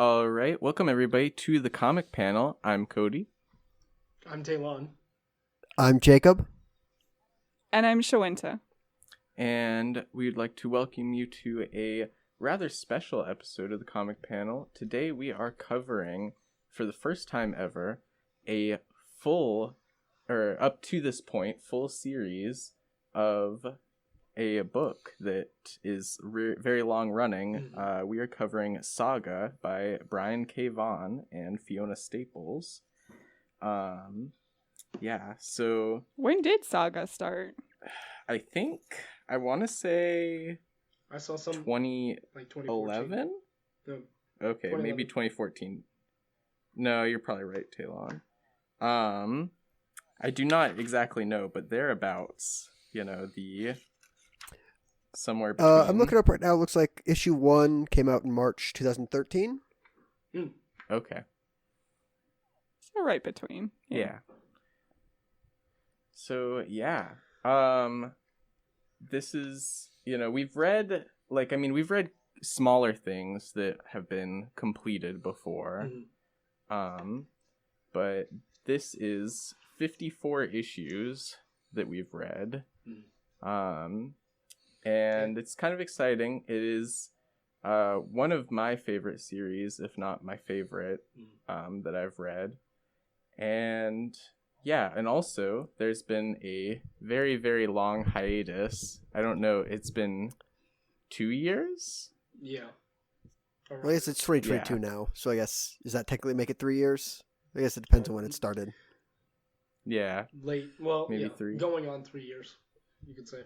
All right, welcome everybody to the comic panel. I'm Cody. I'm Taylon. I'm Jacob. And I'm Shawenta. And we'd like to welcome you to a rather special episode of the comic panel. Today we are covering, for the first time ever, a full, or up to this point, full series of a book that is very long running. We are covering Saga by Brian K. Vaughan and Fiona Staples. So when did Saga start? I think I want to say I saw some 2011. No, Okay, 2011. maybe 2014. No, you're probably right, Taylon. I do not exactly know, but thereabouts. The somewhere between. I'm looking up right now. It looks like issue 1 came out in March 2013. Okay. So right between. Yeah. So yeah. This is, we've read smaller things that have been completed before. But this is 54 issues that we've read. And it's kind of exciting. It is one of my favorite series, if not my favorite, that I've read. And yeah, and also there's been a very, very long hiatus. I don't know, it's been 2 years? Yeah. Well, I guess it's 2022 now, so I guess, does that technically make it 3 years? I guess it depends on when it started. Yeah. Late. Well, maybe 3. Going on 3 years, you could say.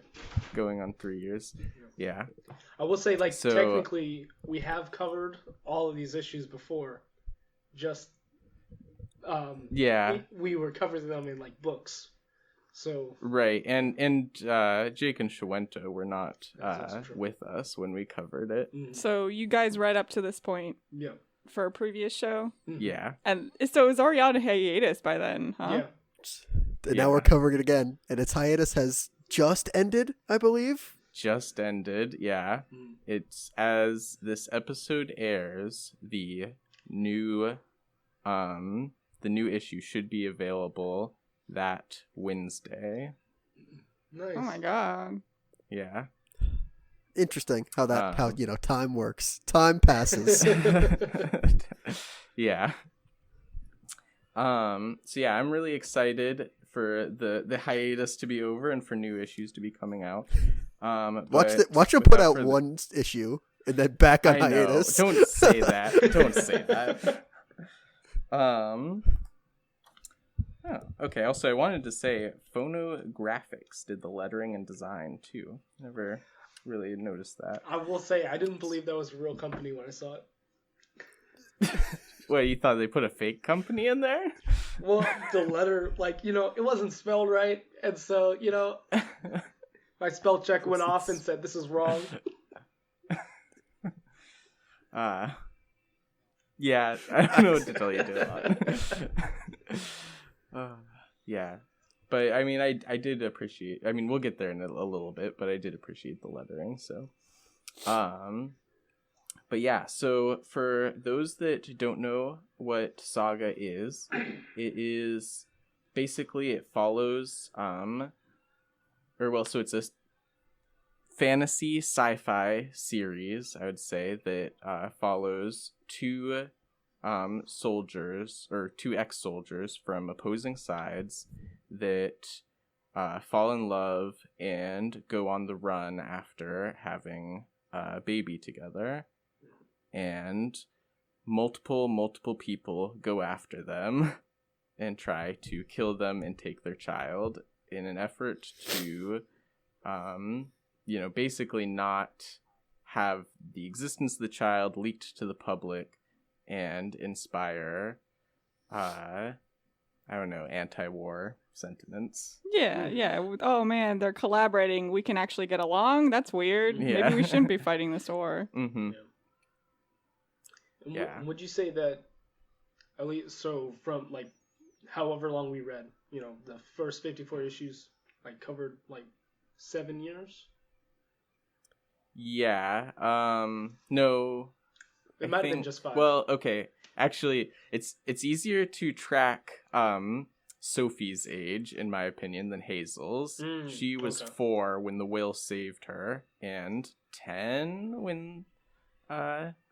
Going on 3 years. Yeah. I will say, technically, we have covered all of these issues before. Just, we were covering them in, books. So. Right, and Jake and Shawenta were not with us when we covered it. So you guys read up to this point. Yeah. For a previous show. Yeah. And so it was already on a hiatus by then, huh? Yeah. And now we're covering it again, and its hiatus has just ended, I believe. Just ended, yeah. It's, as this episode airs, the new issue should be available that Wednesday. Nice. Oh my god. Yeah. Interesting how time works. Time passes. Yeah. So yeah, I'm really excited for the hiatus to be over and for new issues to be coming out. Watch them put out one issue and then back on hiatus. Don't say that. Don't say that. Oh, okay. Also, I wanted to say Phonographics did the lettering and design too. Never really noticed that. I will say, I didn't believe that was a real company when I saw it. Wait, you thought they put a fake company in there? Well, the letter, it wasn't spelled right, and so, my spell check went off and said, this is wrong. Yeah, I don't know what to tell you, Dylan. Yeah, but I mean, I did appreciate. I mean, we'll get there in a little bit, but I did appreciate the lettering. So, but yeah. So for those that don't know what Saga is, it is basically it follows so it's a fantasy sci-fi series, I would say, that follows two soldiers or two ex-soldiers from opposing sides that fall in love and go on the run after having a baby together, and multiple people go after them and try to kill them and take their child in an effort to basically not have the existence of the child leaked to the public and inspire, anti-war sentiments. Yeah. Oh man, they're collaborating. We can actually get along? That's weird. Yeah. Maybe we shouldn't be fighting this war. Mm-hmm. Yeah. Would you say that, at least, so from, however long we read, the first 54 issues, covered, 7 years? Yeah. No. It might have been just 5. Well, okay. Actually, it's easier to track Sophie's age, in my opinion, than Hazel's. She was 4 when the whale saved her, and 10 when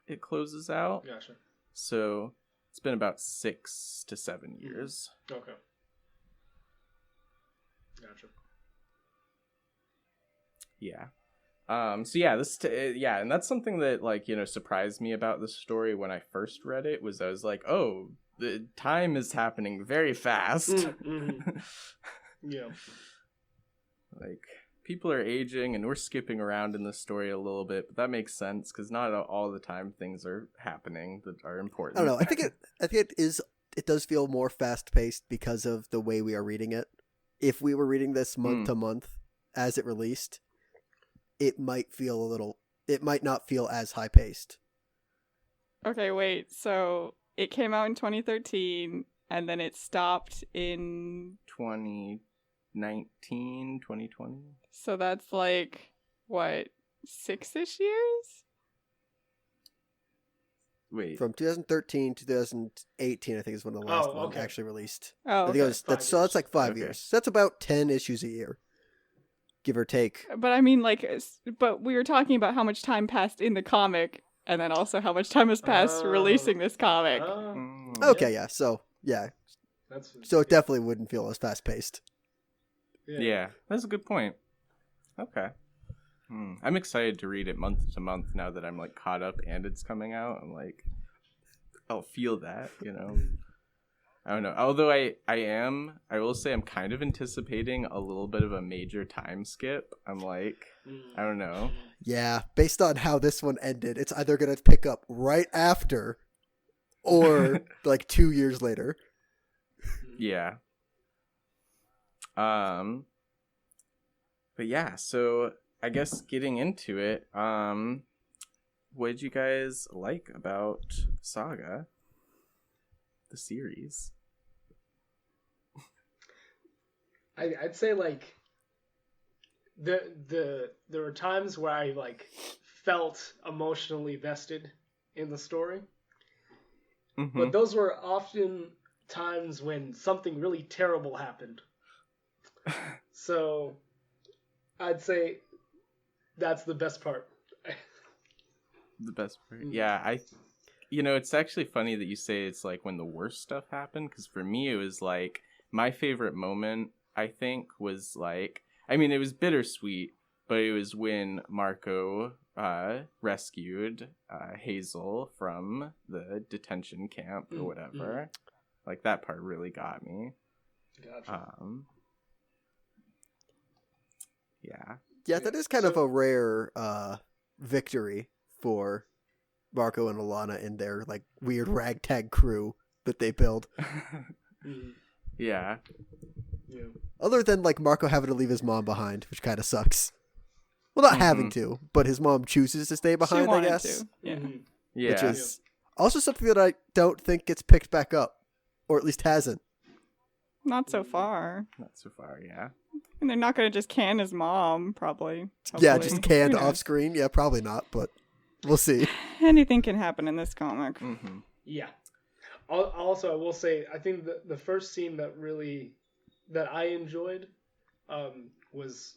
it closes out. Gotcha. So it's been about 6 to 7 years. Okay. Gotcha. Yeah. So yeah, and that's something that, like, you know, surprised me about the story when I first read it, was I was like, oh, the time is happening very fast. Yeah. Like, people are aging and we're skipping around in the story a little bit, but that makes sense because not all the time things are happening that are important. I don't know. I think it does feel more fast paced because of the way we are reading it. If we were reading this month to month as it released, it might not feel as high paced. Okay, wait. So it came out in 2013 and then it stopped in 2019, 2020. So that's like, what, 6-ish years? Wait. From 2013 to 2018, I think is when the last one actually released. Oh, okay. That's like 5 years. So that's about 10 issues a year, give or take. But I mean, like, but we were talking about how much time passed in the comic, and then also how much time has passed releasing this comic. Okay, yeah. So yeah, so it definitely wouldn't feel as fast paced. Yeah, that's a good point. Okay. I'm excited to read it month to month now that I'm, like, caught up and it's coming out. I'm like, I'll feel that, you know. I don't know. Although I will say I'm kind of anticipating a little bit of a major time skip. I'm like, I don't know. Yeah, based on how this one ended, it's either going to pick up right after or like 2 years later. Yeah. But yeah, so I guess getting into it, what did you guys like about Saga, the series? I'd say, like, there were times where I, like, felt emotionally vested in the story, but those were often times when something really terrible happened. So I'd say that's the best part. The best part? Yeah, it's actually funny that you say it's like when the worst stuff happened, because for me it was like my favorite moment, I think, was like, I mean, it was bittersweet, but it was when Marco rescued Hazel from the detention camp or whatever. Like, that part really got me. Gotcha. Yeah, that is kind of a rare victory for Marco and Alana in their, like, weird ragtag crew that they build. Yeah. Other than, like, Marco having to leave his mom behind, which kind of sucks. Well, not having to, but his mom chooses to stay behind, I guess. To. Yeah. Yeah. Which is also something that I don't think gets picked back up, or at least hasn't. Not so far. Not so far, yeah. And they're not going to just can his mom, probably. Hopefully. Yeah, just canned off screen. Yeah, probably not, but we'll see. Anything can happen in this comic. Yeah. Also, I will say, I think the first scene that I enjoyed was,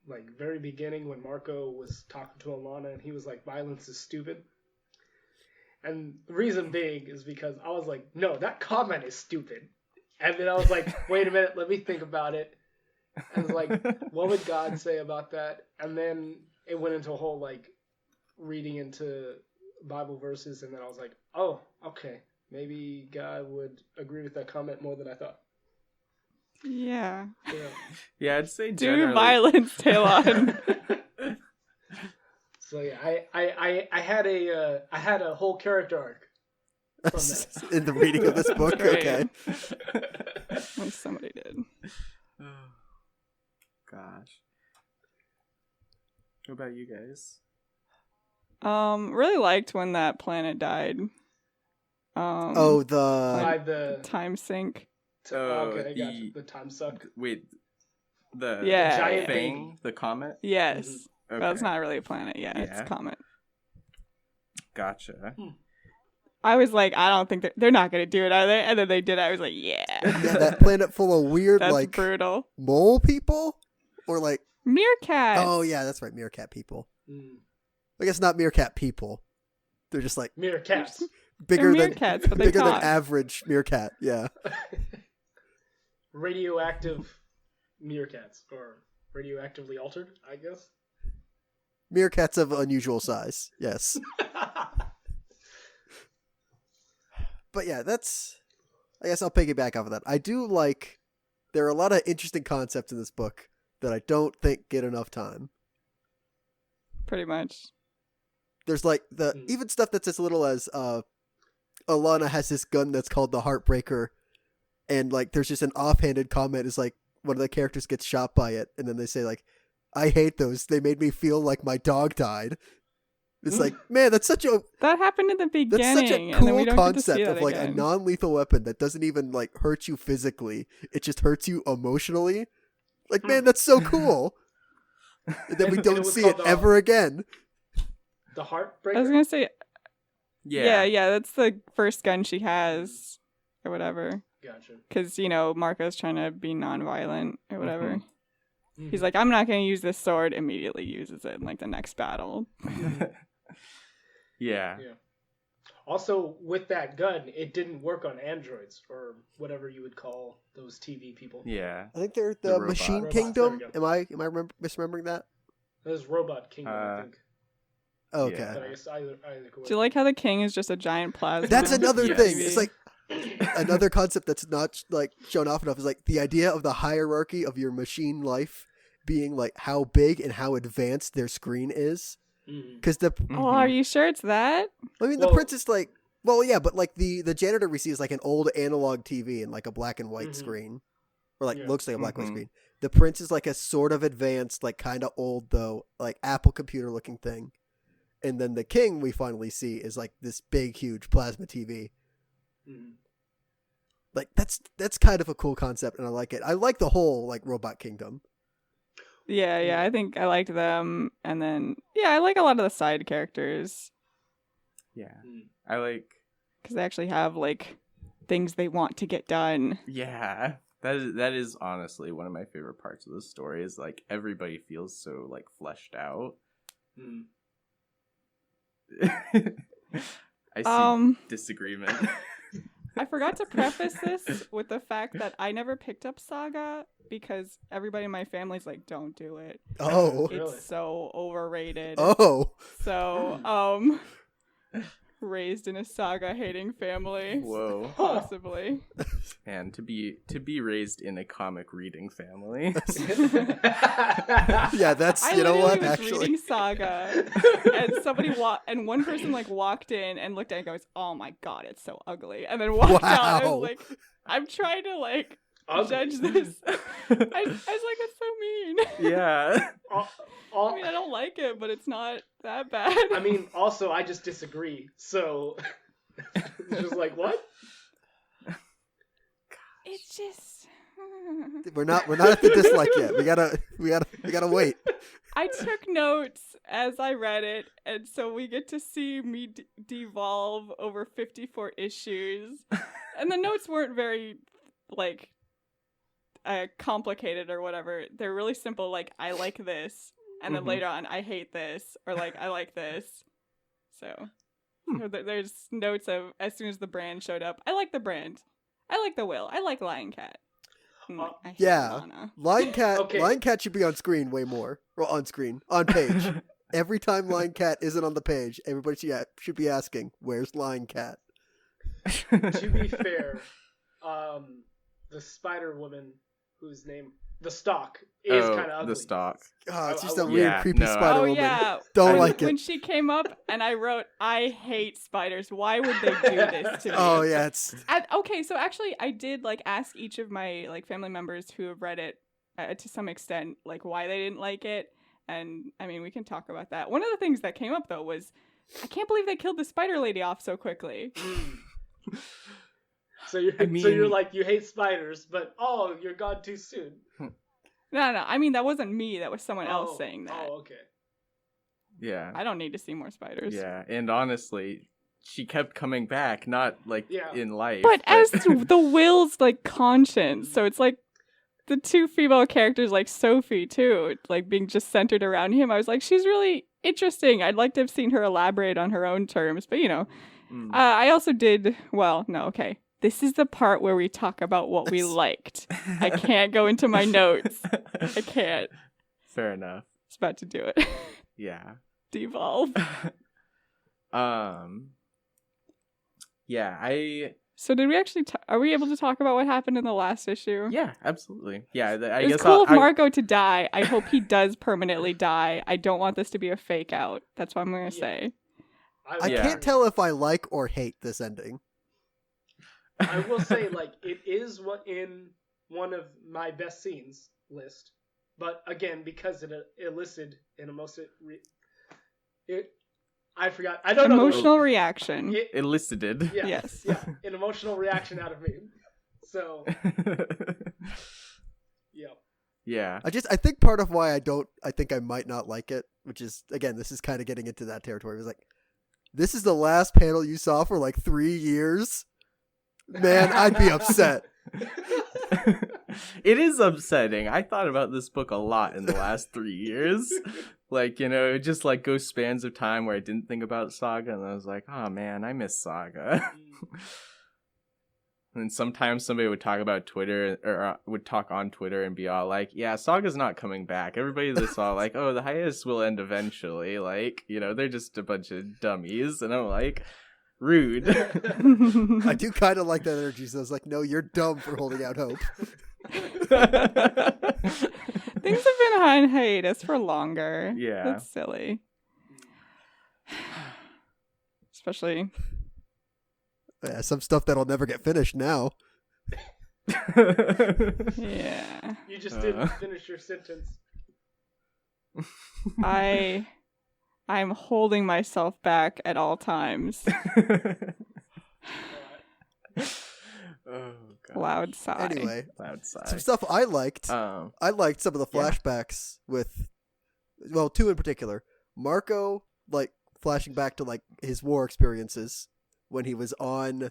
like, very beginning when Marco was talking to Alana and he was like, violence is stupid. And the reason being is because I was like, no, that comment is stupid. And then I was like, wait a minute, let me think about it. And I was like, what would God say about that? And then it went into a whole, like, reading into Bible verses, and then I was like, oh, okay. Maybe God would agree with that comment more than I thought. Yeah. Yeah, I'd say do violence, Talon. So yeah, I had a whole character arc from that. In the reading of this book. Okay. At least somebody did. Oh, gosh. What about you guys? Really liked when that planet died. The time sink. Okay, I got you. The time suck. Wait, the giant thing, the comet? Yes. Okay. Well, it's not really a planet. Yeah, it's a comet. Gotcha. I was like, I don't think they're not going to do it, are they? And then they did. I was like, yeah. Yeah, that planet full of weird, That's like, brutal. mole people? Or, like... Meerkats. Oh, yeah, that's right, meerkat people. Mm. I guess not meerkat people. They're just, like... Meerkats. Bigger They're than meerkats, but they bigger than talk. average meerkat, yeah. Radioactive meerkats. Or radioactively altered, I guess. Meerkats of unusual size, yes. But yeah, that's... I guess I'll piggyback off of that. I do like... There are a lot of interesting concepts in this book that I don't think get enough time. Pretty much. There's like even stuff that's as little as Alana has this gun that's called the Heartbreaker, and like there's just an offhanded comment is like one of the characters gets shot by it, and then they say like, I hate those. They made me feel like my dog died. It's like, man, that's such a That happened in the beginning. that's such a and then we cool don't get to see concept that of like again. a non-lethal weapon that doesn't even like hurt you physically. It just hurts you emotionally. Like, man, that's so cool. And then we And don't it was see it called ever again. The I was Heartbreaker? going to say, Yeah. yeah, that's the first gun she has, or whatever. Gotcha. Because, Marco's trying to be nonviolent, or whatever. Mhm. He's like, I'm not going to use this sword, immediately uses it in, like, the next battle. Yeah. Yeah. Also, with that gun, it didn't work on androids, or whatever you would call those TV people. Yeah. I think they're The the robot. Machine Robots, Kingdom. there we Am I misremembering that? That was Robot Kingdom, I think. Oh, okay. Yeah. But I guess either could Do you like how the king is just a giant plasma? That's another Yes. thing. It's like another concept that's not like shown off enough is like the idea of the hierarchy of your machine life being like how big and how advanced their screen is. Mhm. Because the Oh, are you sure it's that? I mean the Well- prince is like yeah, but like the janitor we see is like an old analog TV and like a black and white Mhm. screen, or like Yeah. looks like a black and white Mhm. screen. The prince is like a sort of advanced, like kind of old though, like Apple computer looking thing. And then the king we finally see is like this big, huge plasma TV. Mhm. Like that's kind of a cool concept, and I like it. I like the whole like Robot Kingdom. Yeah, I think I liked them. And then, yeah, I like a lot of the side characters. Yeah. Mhm. I like. Because they actually have, like, things they want to get done. Yeah. That is honestly one of my favorite parts of the story. Is like everybody feels so like fleshed out. Mhm. I see Um, disagreement. I forgot to preface this with the fact that I never picked up Saga because everybody in my family's like, don't do it. Oh, Really? It's so overrated. oh, So, raised in a Saga hating family. Whoa. Possibly. And to be raised in a comic reading family. yeah. That's I you know literally what was actually. reading Saga, and one person like walked in and looked at it and goes, "Oh my god, it's so ugly," and then walked out. I Wow. was like, "I'm trying to like Ugly. judge this." I was like, "That's so mean." Yeah. I mean, I don't like it, but it's not that bad. I mean, also, I just disagree. So, it's just like, what? it's just. We're not at the dislike yet. We gotta wait. I took notes as I read it, and so we get to see me devolve over 54 issues. And the notes weren't very, like, complicated or whatever. They're really simple, like, I like this, and then later on, I hate this, or, like, I like this. So, there's notes of, as soon as the brand showed up, I like the brand. I like the Will. I like Lion Cat. I hate Yeah. Lana. Lion Cat. Okay. Lion Cat should be on screen way more. Or on screen, on page. Every time Lion Cat isn't on the page, everybody should be asking, "Where's Lion Cat?" To be fair, the Spider Woman, whose name the Stalk is kind of ugly. The stock. Oh, it's I- just I- a weird, Yeah, creepy no, Spider Oh Woman. yeah, Don't when, like when it. she came up and I wrote, "I hate spiders. Why would they do this to me?" Oh yeah, it's Okay, so actually, I did like ask each of my like family members who have read it to some extent, like why they didn't like it, and I mean we can talk about that. One of the things that came up though was, I can't believe they killed the spider lady off so quickly. So you're like, you hate spiders, but you're gone too soon. No, I mean that wasn't me. That was someone else saying that. Oh, okay. Yeah. I don't need to see more spiders. Yeah, and honestly, she kept coming back, not like in life. But as the Will's like conscience, so it's like the two female characters, like Sophie too, like being just centered around him. I was like, she's really interesting. I'd like to have seen her elaborate on her own terms, but I also did. Well, no, okay. This is the part where we talk about what we liked. I can't go into my notes. I can't. Fair enough. It's about to do it. Yeah. Devolve. Yeah, So did we actually? Are we able to talk about what happened in the last issue? Yeah, absolutely. Yeah, I it's guess cool of Marco to die. I hope he does permanently die. I don't want this to be a fake out. That's what I'm gonna say. I can't tell if I like or hate this ending. I will say, like, it is in one of my best scenes list, but again, because it elicited an I forgot. I don't know. Emotional reaction. Elicited. Yeah, yes. Yeah, an emotional reaction out of me. So. Yeah. Yeah. I think part of why I think I might not like it, which is, again, this is kind of getting into that territory. It was like, this is the last panel you saw for like 3 years? Man, I'd be upset. It is upsetting. I thought about this book a lot in the last 3 years. Like, it just like goes spans of time where I didn't think about Saga, and I was like, oh man, I miss Saga. And sometimes somebody would talk about Twitter, or would talk on Twitter and be all like, yeah, Saga's not coming back. Everybody that's all like, oh, the hiatus will end eventually. Like, they're just a bunch of dummies. And I'm like, rude. I do kind of like that energy. So I was like, no, you're dumb for holding out hope. Things have been on hiatus for longer. Yeah. That's silly. Especially... Yeah, some stuff that'll never get finished now. Yeah. You just didn't finish your sentence. I'm holding myself back at all times. Oh, God. Loud sigh. Anyway, loud sigh. Some stuff I liked. I liked some of the flashbacks with, well, two in particular. Marco, like, flashing back to, like, his war experiences when he was on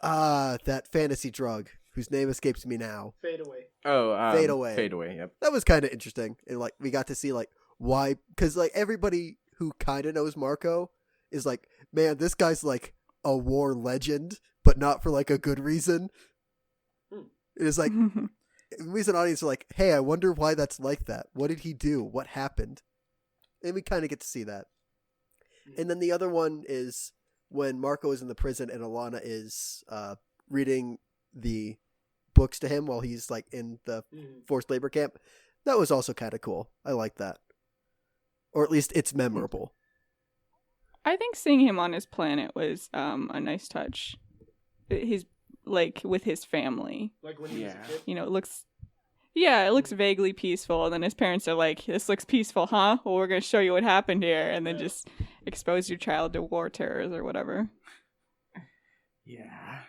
that fantasy drug whose name escapes me now. Fade Away. Oh, Fade Away. Fade Away, yep. That was kind of interesting. And, like, we got to see, like, why, because, like, everybody who kind of knows Marco is like, man, this guy's, like, a war legend, but not for, like, a good reason. It is like, we as an audience are like, hey, I wonder why that's like that. What did he do? What happened? And we kind of get to see that. And then the other one is when Marco is in the prison and Alana is reading the books to him while he's like in the forced labor camp. That was also kind of cool. I like that. Or at least it's memorable. I think seeing him on his planet was a nice touch. His like with his family. Like when he was a kid? It looks vaguely peaceful, and then his parents are like, this looks peaceful, huh? Well, we're going to show you what happened here, and then just expose your child to war terrors or whatever. Yeah.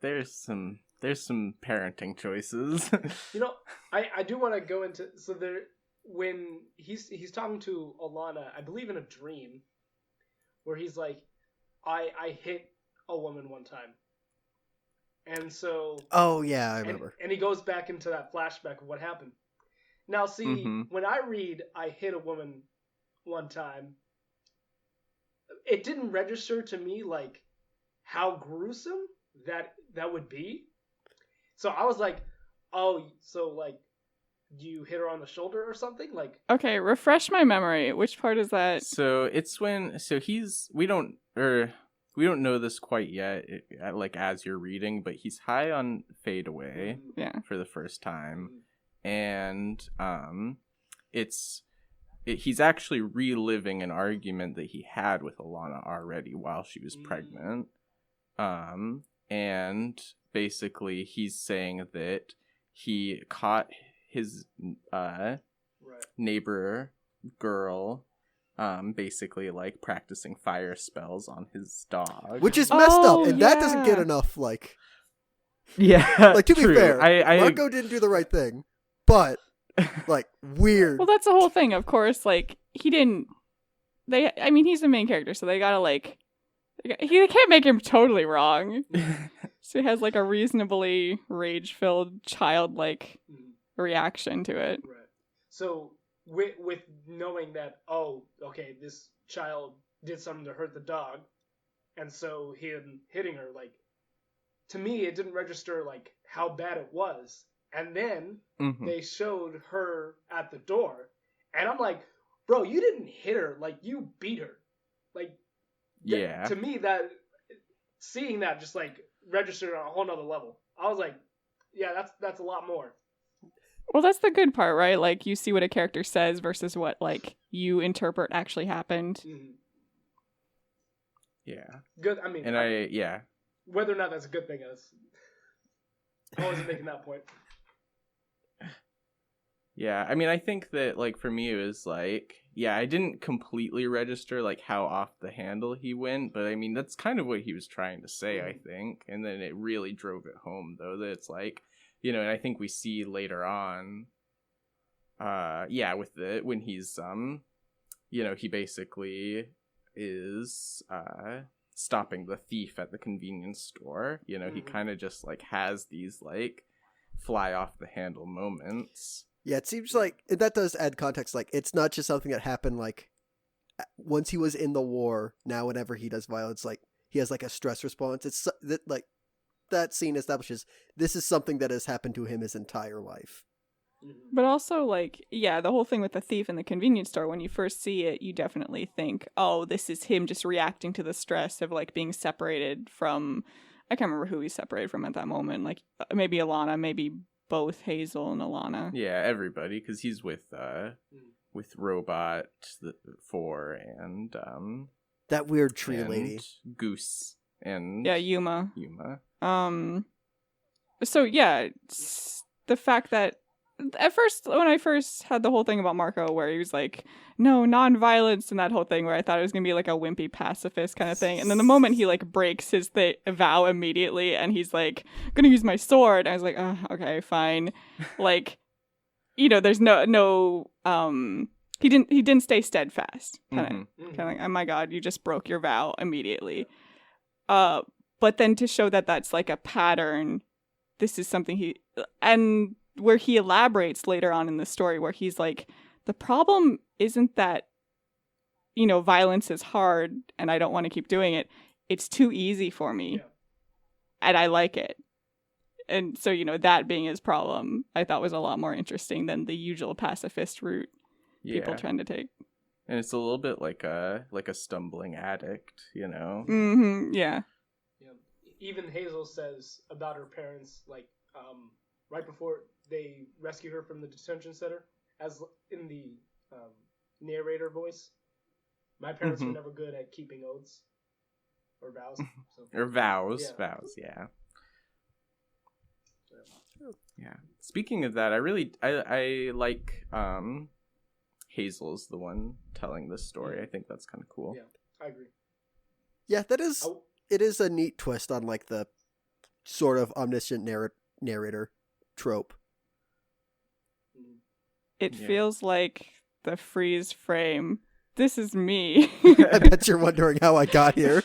There's some parenting choices. I do want to go into, so there, when he's talking to Alana, I believe in a dream, where he's like, I hit a woman one time. And so... Oh, yeah, I remember. And he goes back into that flashback of what happened. Now, see, when I read I hit a woman one time, it didn't register to me, like, how gruesome that would be. So I was like, oh, so, like, do you hit her on the shoulder or something? Like... Okay, refresh my memory. Which part is that? So it's when... So we don't know this quite yet, like as you're reading, but he's high on Fade Away for the first time, and he's actually reliving an argument that he had with Alana already while she was pregnant, and basically he's saying that he caught his neighbor girl basically like practicing fire spells on his dog, which is messed up, and that doesn't get enough like. Yeah, like to true. be fair, Marco didn't do the right thing, but Like, weird. Well, that's the whole thing, of course. Like, he didn't. I mean, he's the main character, so they gotta, like. They can't make him totally wrong. So he has, like, a reasonably rage-filled, childlike reaction to it. Right. So, with knowing that, oh, okay, this child did something to hurt the dog, and so him hitting her, like, to me, it didn't register, like, how bad it was. And then they showed her at the door, and I'm like, bro, you didn't hit her, like, you beat her. Like, yeah. To me, that seeing that just, like, registered on a whole nother level. I was like, yeah, that's a lot more. Well, that's the good part, right? Like, you see what a character says versus what, like, you interpret actually happened. Mm-hmm. Yeah. Good, I mean... yeah. Whether or not that's a good thing is... I wasn't making that point. Yeah, I mean, I think that, like, for me, it was, like... Yeah, I didn't completely register, like, how off the handle he went, but, I mean, that's kind of what he was trying to say, I think. And then it really drove it home, though, that it's, like... You know, and I think we see later on... when he's, you know, he basically is, stopping the thief at the convenience store. You know, he kind of just, like, has these, like, fly off the handle moments. Yeah, it seems like that does add context. Like, it's not just something that happened, like, once he was in the war. Now, whenever he does violence, like, he has, like, a stress response. It's that, like, that scene establishes this is something that has happened to him his entire life. But also, like, yeah, the whole thing with the thief in the convenience store, when you first see it, you definitely think, oh, this is him just reacting to the stress of, like, being separated from, I can't remember who he's separated from at that moment. Like, maybe Alana, maybe both Hazel and Alana. Yeah, everybody, because he's with Robot 4 and that weird tree lady, Goose, and Yuma. So yeah, the fact that at first, when I first had the whole thing about Marco, where he was like, no, non-violence, and that whole thing, where I thought it was gonna be like a wimpy pacifist kind of thing, and then the moment he, like, breaks his vow immediately, and he's like, gonna use my sword, I was like, oh, okay, fine. Like, you know, there's no he didn't stay steadfast, kind of like, oh my god, you just broke your vow immediately. But then to show that that's, like, a pattern, this is something and where he elaborates later on in the story, where he's like, the problem isn't that, you know, violence is hard and I don't want to keep doing it. It's too easy for me. Yeah. And I like it. And so, you know, that being his problem, I thought was a lot more interesting than the usual pacifist route people tend to take. And it's a little bit like a stumbling addict, you know? Mm-hmm, yeah. Even Hazel says about her parents, like, right before they rescue her from the detention center, as in the narrator voice, my parents were never good at keeping oaths or vows. So. Or vows, yeah. Yeah. Speaking of that, I like Hazel's the one telling this story. I think that's kind of cool. Yeah, I agree. Yeah, it is a neat twist on, like, the sort of omniscient narrator trope. It feels like the freeze frame. This is me. I bet you're wondering how I got here.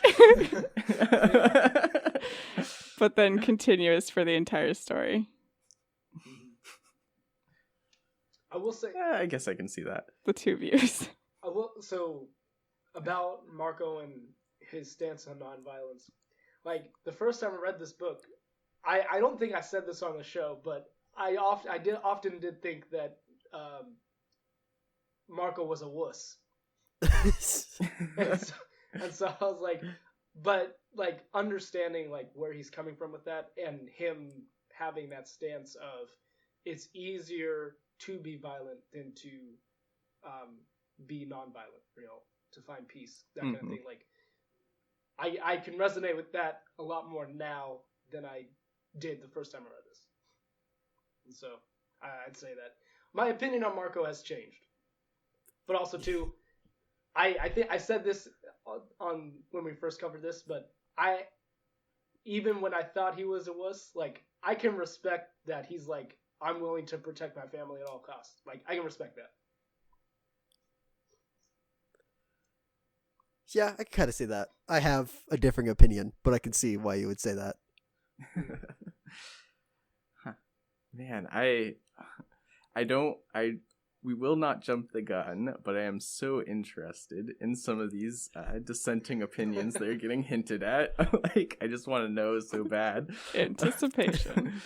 But then continuous for the entire story. I will say... I guess I can see that. The two views. So, about Marco and his stance on nonviolence. Like, the first time I read this book, I don't think I said this on the show, but I often did think that Marco was a wuss. and so I was like, but, like, understanding, like, where he's coming from with that, and him having that stance of it's easier to be violent than to be nonviolent, you know, to find peace, that kind of thing. Like, I can resonate with that a lot more now than I did the first time I read this. And so I'd say that my opinion on Marco has changed. But also, too, I think I said this on when we first covered this, but even when I thought he was a wuss, like, I can respect that he's like, I'm willing to protect my family at all costs. Like, I can respect that. Yeah, I can kind of see that. I have a differing opinion, but I can see why you would say that. Huh. Man, we will not jump the gun, but I am so interested in some of these dissenting opinions that are getting hinted at. Like, I just want to know so bad. Anticipation.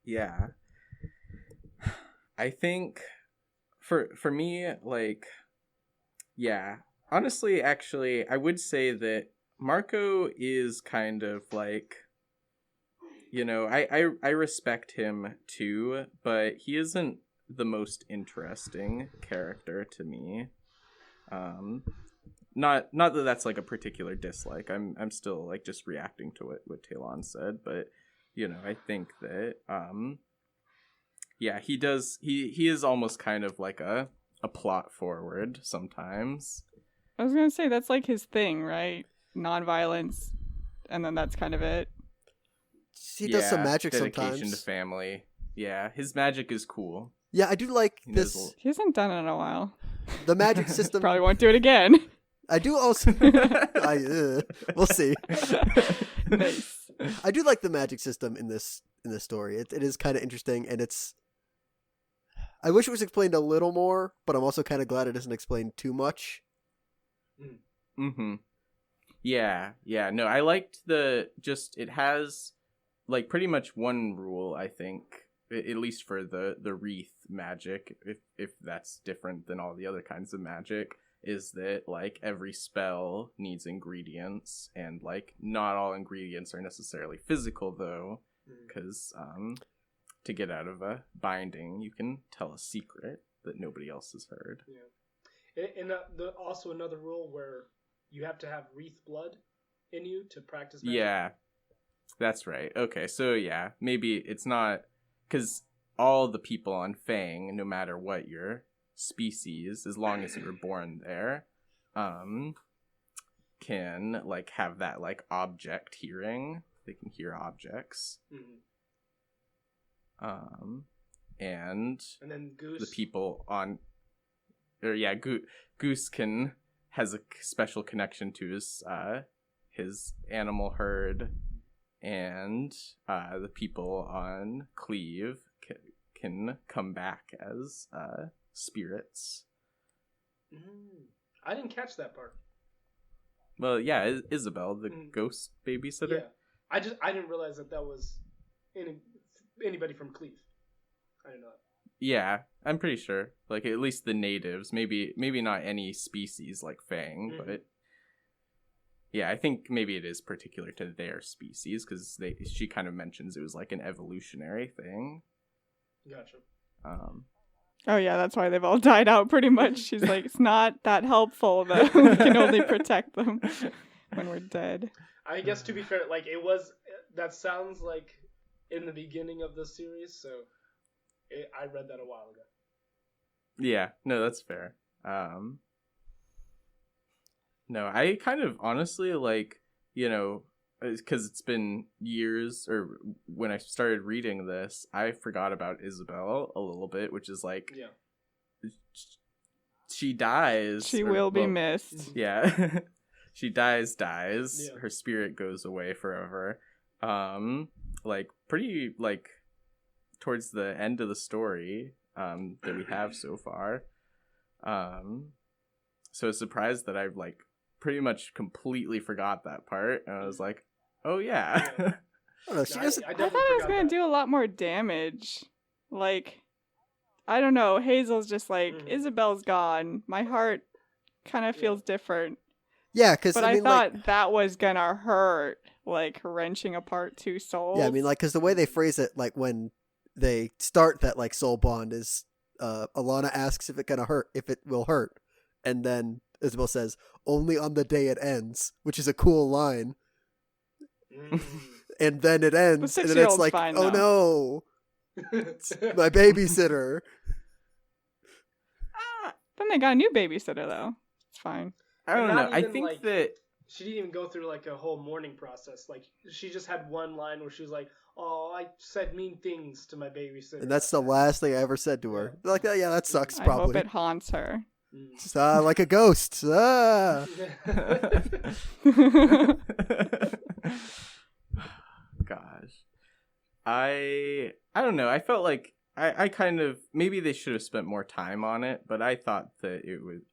Yeah. I think for me, like, yeah, honestly, actually, I would say that Marco is kind of like, you know, I respect him too, but he isn't the most interesting character to me. Not that that's like a particular dislike. I'm still like just reacting to what Talon said, but you know, I think that yeah, he is almost kind of like a plot forward sometimes. I was gonna say that's like his thing, right? Non-violence, and then that's kind of it. He does some magic dedication sometimes. to family. Yeah, his magic is cool. Yeah, I do like He this. knows He hasn't done it in a while. The magic system. Probably won't do it again. I do also. We'll see. Nice. I do like the magic system in this story. It is kind of interesting, and it's. I wish it was explained a little more, but I'm also kind of glad it isn't explained too much. Mm-hmm. Yeah. No, I liked it has like pretty much one rule, I think, at least for the wreath magic, if that's different than all the other kinds of magic, is that like every spell needs ingredients, and like not all ingredients are necessarily physical though, because to get out of a binding, you can tell a secret that nobody else has heard. Yeah. And also another rule where you have to have wreath blood in you to practice magic. Yeah, that's right. Okay, so yeah, maybe it's not, because all the people on Fang, no matter what your species, as long as you were born there, can like have that like object hearing. They can hear objects. Mm-hmm. And then Goose. the people on, Goose has a special connection to his animal herd, and the people on Cleve can come back as spirits. I didn't catch that part. Well, yeah, Isabel, the ghost babysitter. Yeah, I didn't realize that was anybody from Cleve. I didn't know that. Yeah, I'm pretty sure. Like, at least the natives. Maybe not any species like Fang, but yeah, I think maybe it is particular to their species, because she kind of mentions it was like an evolutionary thing. Gotcha. Oh yeah, that's why they've all died out pretty much. She's like, it's not that helpful though. We can only protect them when we're dead. I guess to be fair, like that sounds like in the beginning of the series, so I read that a while ago. Yeah, no, that's fair. No, I kind of honestly like, you know, because it's been years, or when I started reading this, I forgot about Isabel a little bit, which is like, she dies. She will be missed. Yeah. She dies. Yeah. Her spirit goes away forever. Like pretty like towards the end of the story that we have so far. So I was surprised that I like pretty much completely forgot that part, and I was like, oh yeah. I don't know, she doesn't. I thought it was gonna do a lot more damage. Like, I don't know. Hazel's just like, Isabel's gone. My heart kind of feels different. Yeah, because I thought that was gonna hurt, like wrenching apart two souls. Yeah, I mean, like, because the way they phrase it, like when they start that like soul bond is, Alana asks if it will hurt, and then Isabel says, "Only on the day it ends," which is a cool line. And then it ends, and then it's like, fine, oh though. no, my babysitter. Then they got a new babysitter though. It's fine. I don't know. Not I even, think like, that she didn't even go through like a whole mourning process. Like she just had one line where she was like, "Oh, I said mean things to my babysitter," And that's the last thing I ever said to her. Like, yeah, that sucks. I hope Probably. it haunts her. Just, like a ghost. Gosh, I don't know. I felt like I kind of, maybe they should have spent more time on it, but I thought that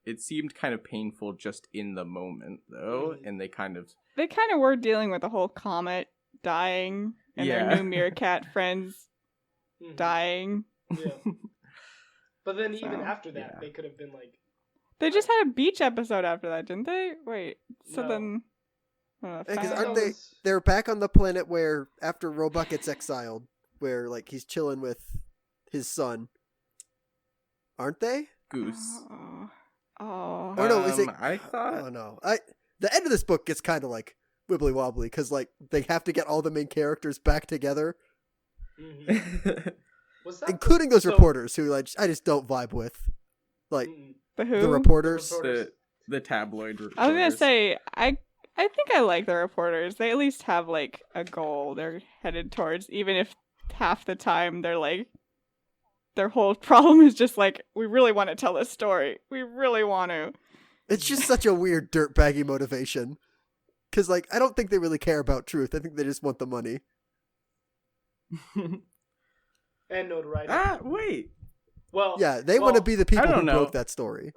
it seemed kind of painful just in the moment though, and they kind of were dealing with the whole comet dying and their new meerkat friends dying. Yeah. But then even after that, they could have been like, they just had a beach episode after that, didn't they? Wait, so then because aren't they're back on the planet where after Robot gets exiled, where like he's chilling with his son, aren't they? Goose. Oh no, is it? I thought. Oh no, the end of this book gets kind of like wibbly wobbly because like they have to get all the main characters back together, Was that including those reporters who like I just don't vibe with, like the who? The reporters, the tabloid reporters. I was gonna say I think I like the reporters. They at least have like a goal they're headed towards, even if half the time they're like, their whole problem is just like, we really want to tell this story. We really want to. It's just such a weird dirtbaggy motivation. Because, like, I don't think they really care about truth. I think they just want the money. And notoriety. Wait. Well, yeah, they want to be the people who know. broke that story.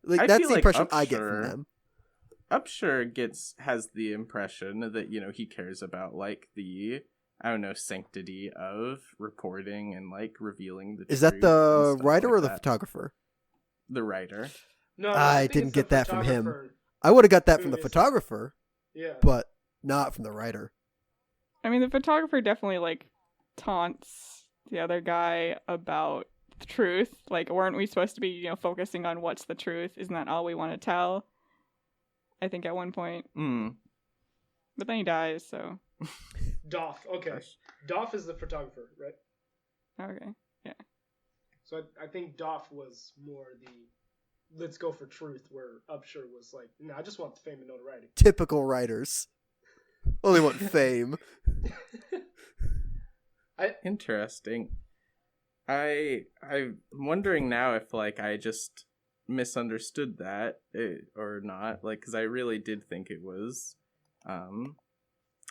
Like that's the impression I get from them. Upshur has the impression that, you know, he cares about, like, the, I don't know, sanctity of reporting and, like, revealing the truth. Is that the writer like or the that. photographer? The writer. No, I didn't get that from him. I would have got that from the photographer, but not from the writer. I mean, the photographer definitely, like, taunts the other guy about the truth. Like, weren't we supposed to be, you know, focusing on what's the truth? Isn't that all we want to tell? I think at one point. But then he dies, so. Doff, okay. Doff is the photographer, right? Okay, yeah. So I think Doff was more the let's go for truth, where Upshur was like, no, I just want the fame and notoriety. Typical writers. Only want fame. Interesting. I'm wondering now if, like, I just misunderstood that or not, like, because I really did think it was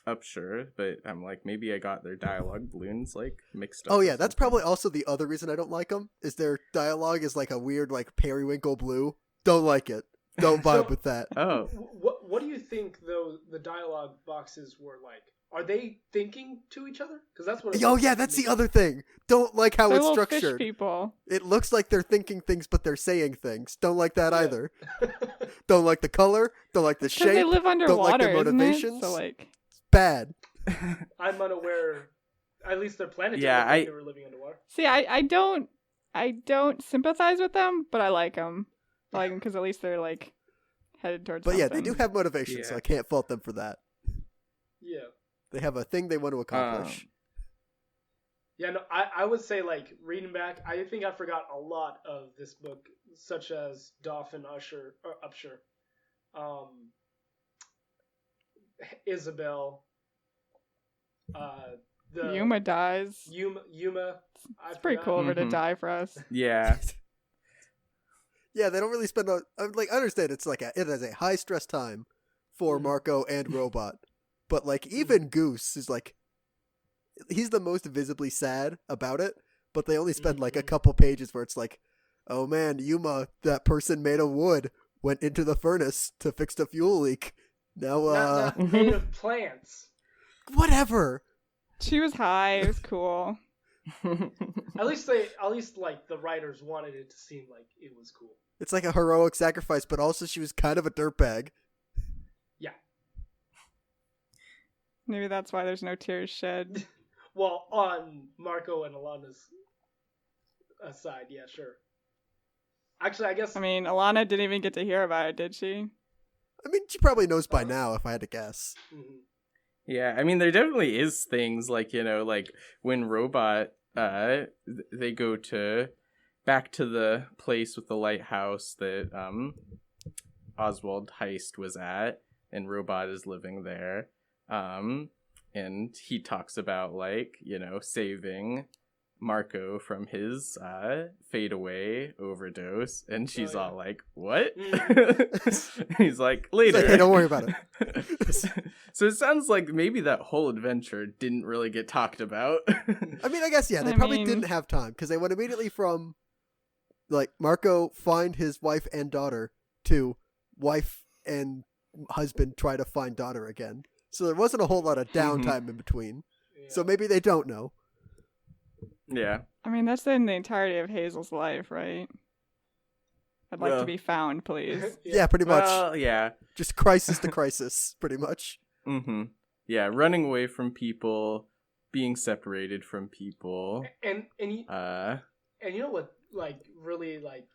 Upshur, but I'm like, maybe I got their dialogue balloons like mixed up. Oh yeah, that's probably also the other reason I don't like them, is their dialogue is like a weird like periwinkle blue. Don't like it. Don't vibe with that. Oh. What do you think though the dialogue boxes were like? Are they thinking to each other? Because that's what. Oh yeah, that's the other thing. Don't like how they're it's little structured. Fish people. It looks like they're thinking things, but they're saying things. Don't like that either. Don't like the color. Don't like the shape. Because they live underwater, don't like their motivations. Isn't it? So like, it's bad. I'm unaware. At least their planet. Yeah, they were living underwater. See, I don't sympathize with them, but I like them. I like them because at least they're like headed towards. But something. yeah, they do have motivation, so I can't fault them for that. Yeah. They have a thing they want to accomplish. Yeah, no, I would say, like, reading back, I think I forgot a lot of this book, such as Doff and Upshur, Isabel, Yuma dies. Yuma. It's pretty cool of her to die for us. Yeah. Yeah, they don't really spend I understand it's like it is a high stress time for Marco and Robot. But like even Goose is like he's the most visibly sad about it, but they only spend like a couple pages where it's like, oh man, Yuma, that person made of wood, went into the furnace to fix the fuel leak. Now not made of plants. Whatever. She was high, it was cool. At least like the writers wanted it to seem like it was cool. It's like a heroic sacrifice, but also she was kind of a dirtbag. Yeah. Maybe that's why there's no tears shed. Well, on Marco and Alana's side, yeah, sure. Actually, I guess. I mean, Alana didn't even get to hear about it, did she? I mean, she probably knows by now, if I had to guess. Mm-hmm. Yeah, I mean, there definitely is things like, you know, like when Robot, they go back to the place with the lighthouse that Oswald Heist was at, and Robot is living there. And he talks about, like, you know, saving Marco from his fade away overdose, and she's all like, what? He's like, later. He's like, hey, don't worry about it. So it sounds like maybe that whole adventure didn't really get talked about. I mean, I guess, yeah, they probably didn't have time, because they went immediately from, like, Marco find his wife and daughter to wife and husband try to find daughter again. So there wasn't a whole lot of downtime in between. Yeah. So maybe they don't know. Yeah. I mean, that's in the entirety of Hazel's life, right? I'd like to be found, please. Yeah, pretty much. Well, yeah. Just crisis to crisis, pretty much. Mm-hmm. Yeah, running away from people, being separated from people. And you know what, like, really, like,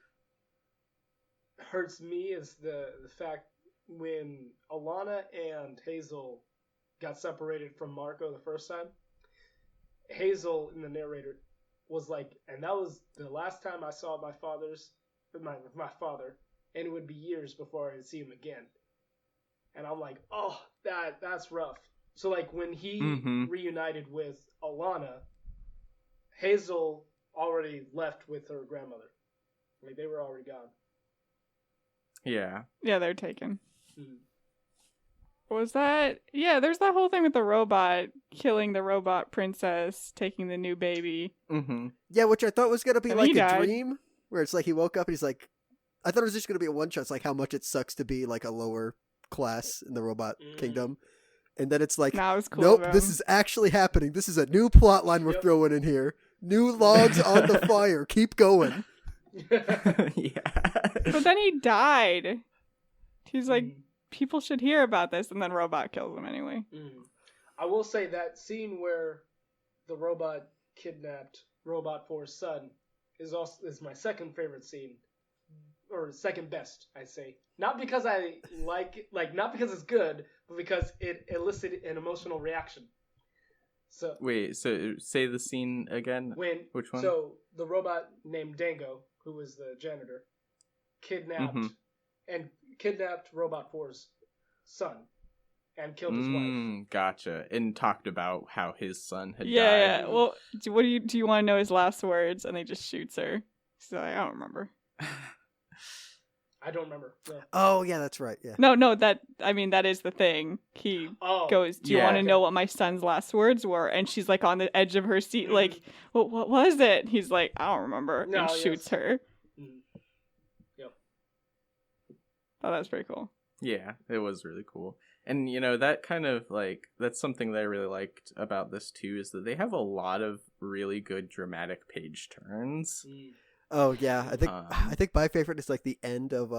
hurts me is the fact when Alana and Hazel got separated from Marco the first time, Hazel, in the narrator, was like, and that was the last time I saw my father, and it would be years before I'd see him again. And I'm like, oh, that's rough. So, like, when he reunited with Alana, Hazel already left with her grandmother. Like, they were already gone. Yeah. Yeah, they're taken. Was that... Yeah, there's that whole thing with the robot killing the robot princess, taking the new baby. Mm-hmm. Yeah, which I thought was going to be And like he a died. dream, where it's like he woke up and he's like... I thought it was just going to be a one-shot. It's like how much it sucks to be like a lower class in the robot kingdom. And then it's like, Nah, it was cool, nope, though. this is actually happening. This is a new plot line we're throwing in here. New logs on the fire. Keep going. Yeah. But then he died. He's like, people should hear about this, and then Robot kills him anyway. I will say that scene where the robot kidnapped Robot 4's son is my second favorite scene, or second best, I say. Not because I not because it's good, but because it elicited an emotional reaction. So wait, so say the scene again. Which one? So the robot named Dango, who was the janitor, kidnapped Robot 4's son and killed his wife. Gotcha. And talked about how his son had died. Yeah. Well, do you want to know his last words? And he just shoots her. So I don't remember. I don't remember. No. Oh, yeah, that's right. Yeah. No, that is the thing. He goes, do you want to know what my son's last words were? And she's like on the edge of her seat, like, what was it? He's like, I don't remember, and shoots her. Yep. Oh, that's pretty cool. Yeah, it was really cool. And, you know, that kind of, like, that's something that I really liked about this, too, is that they have a lot of really good dramatic page turns. Oh yeah, I think my favorite is like the end of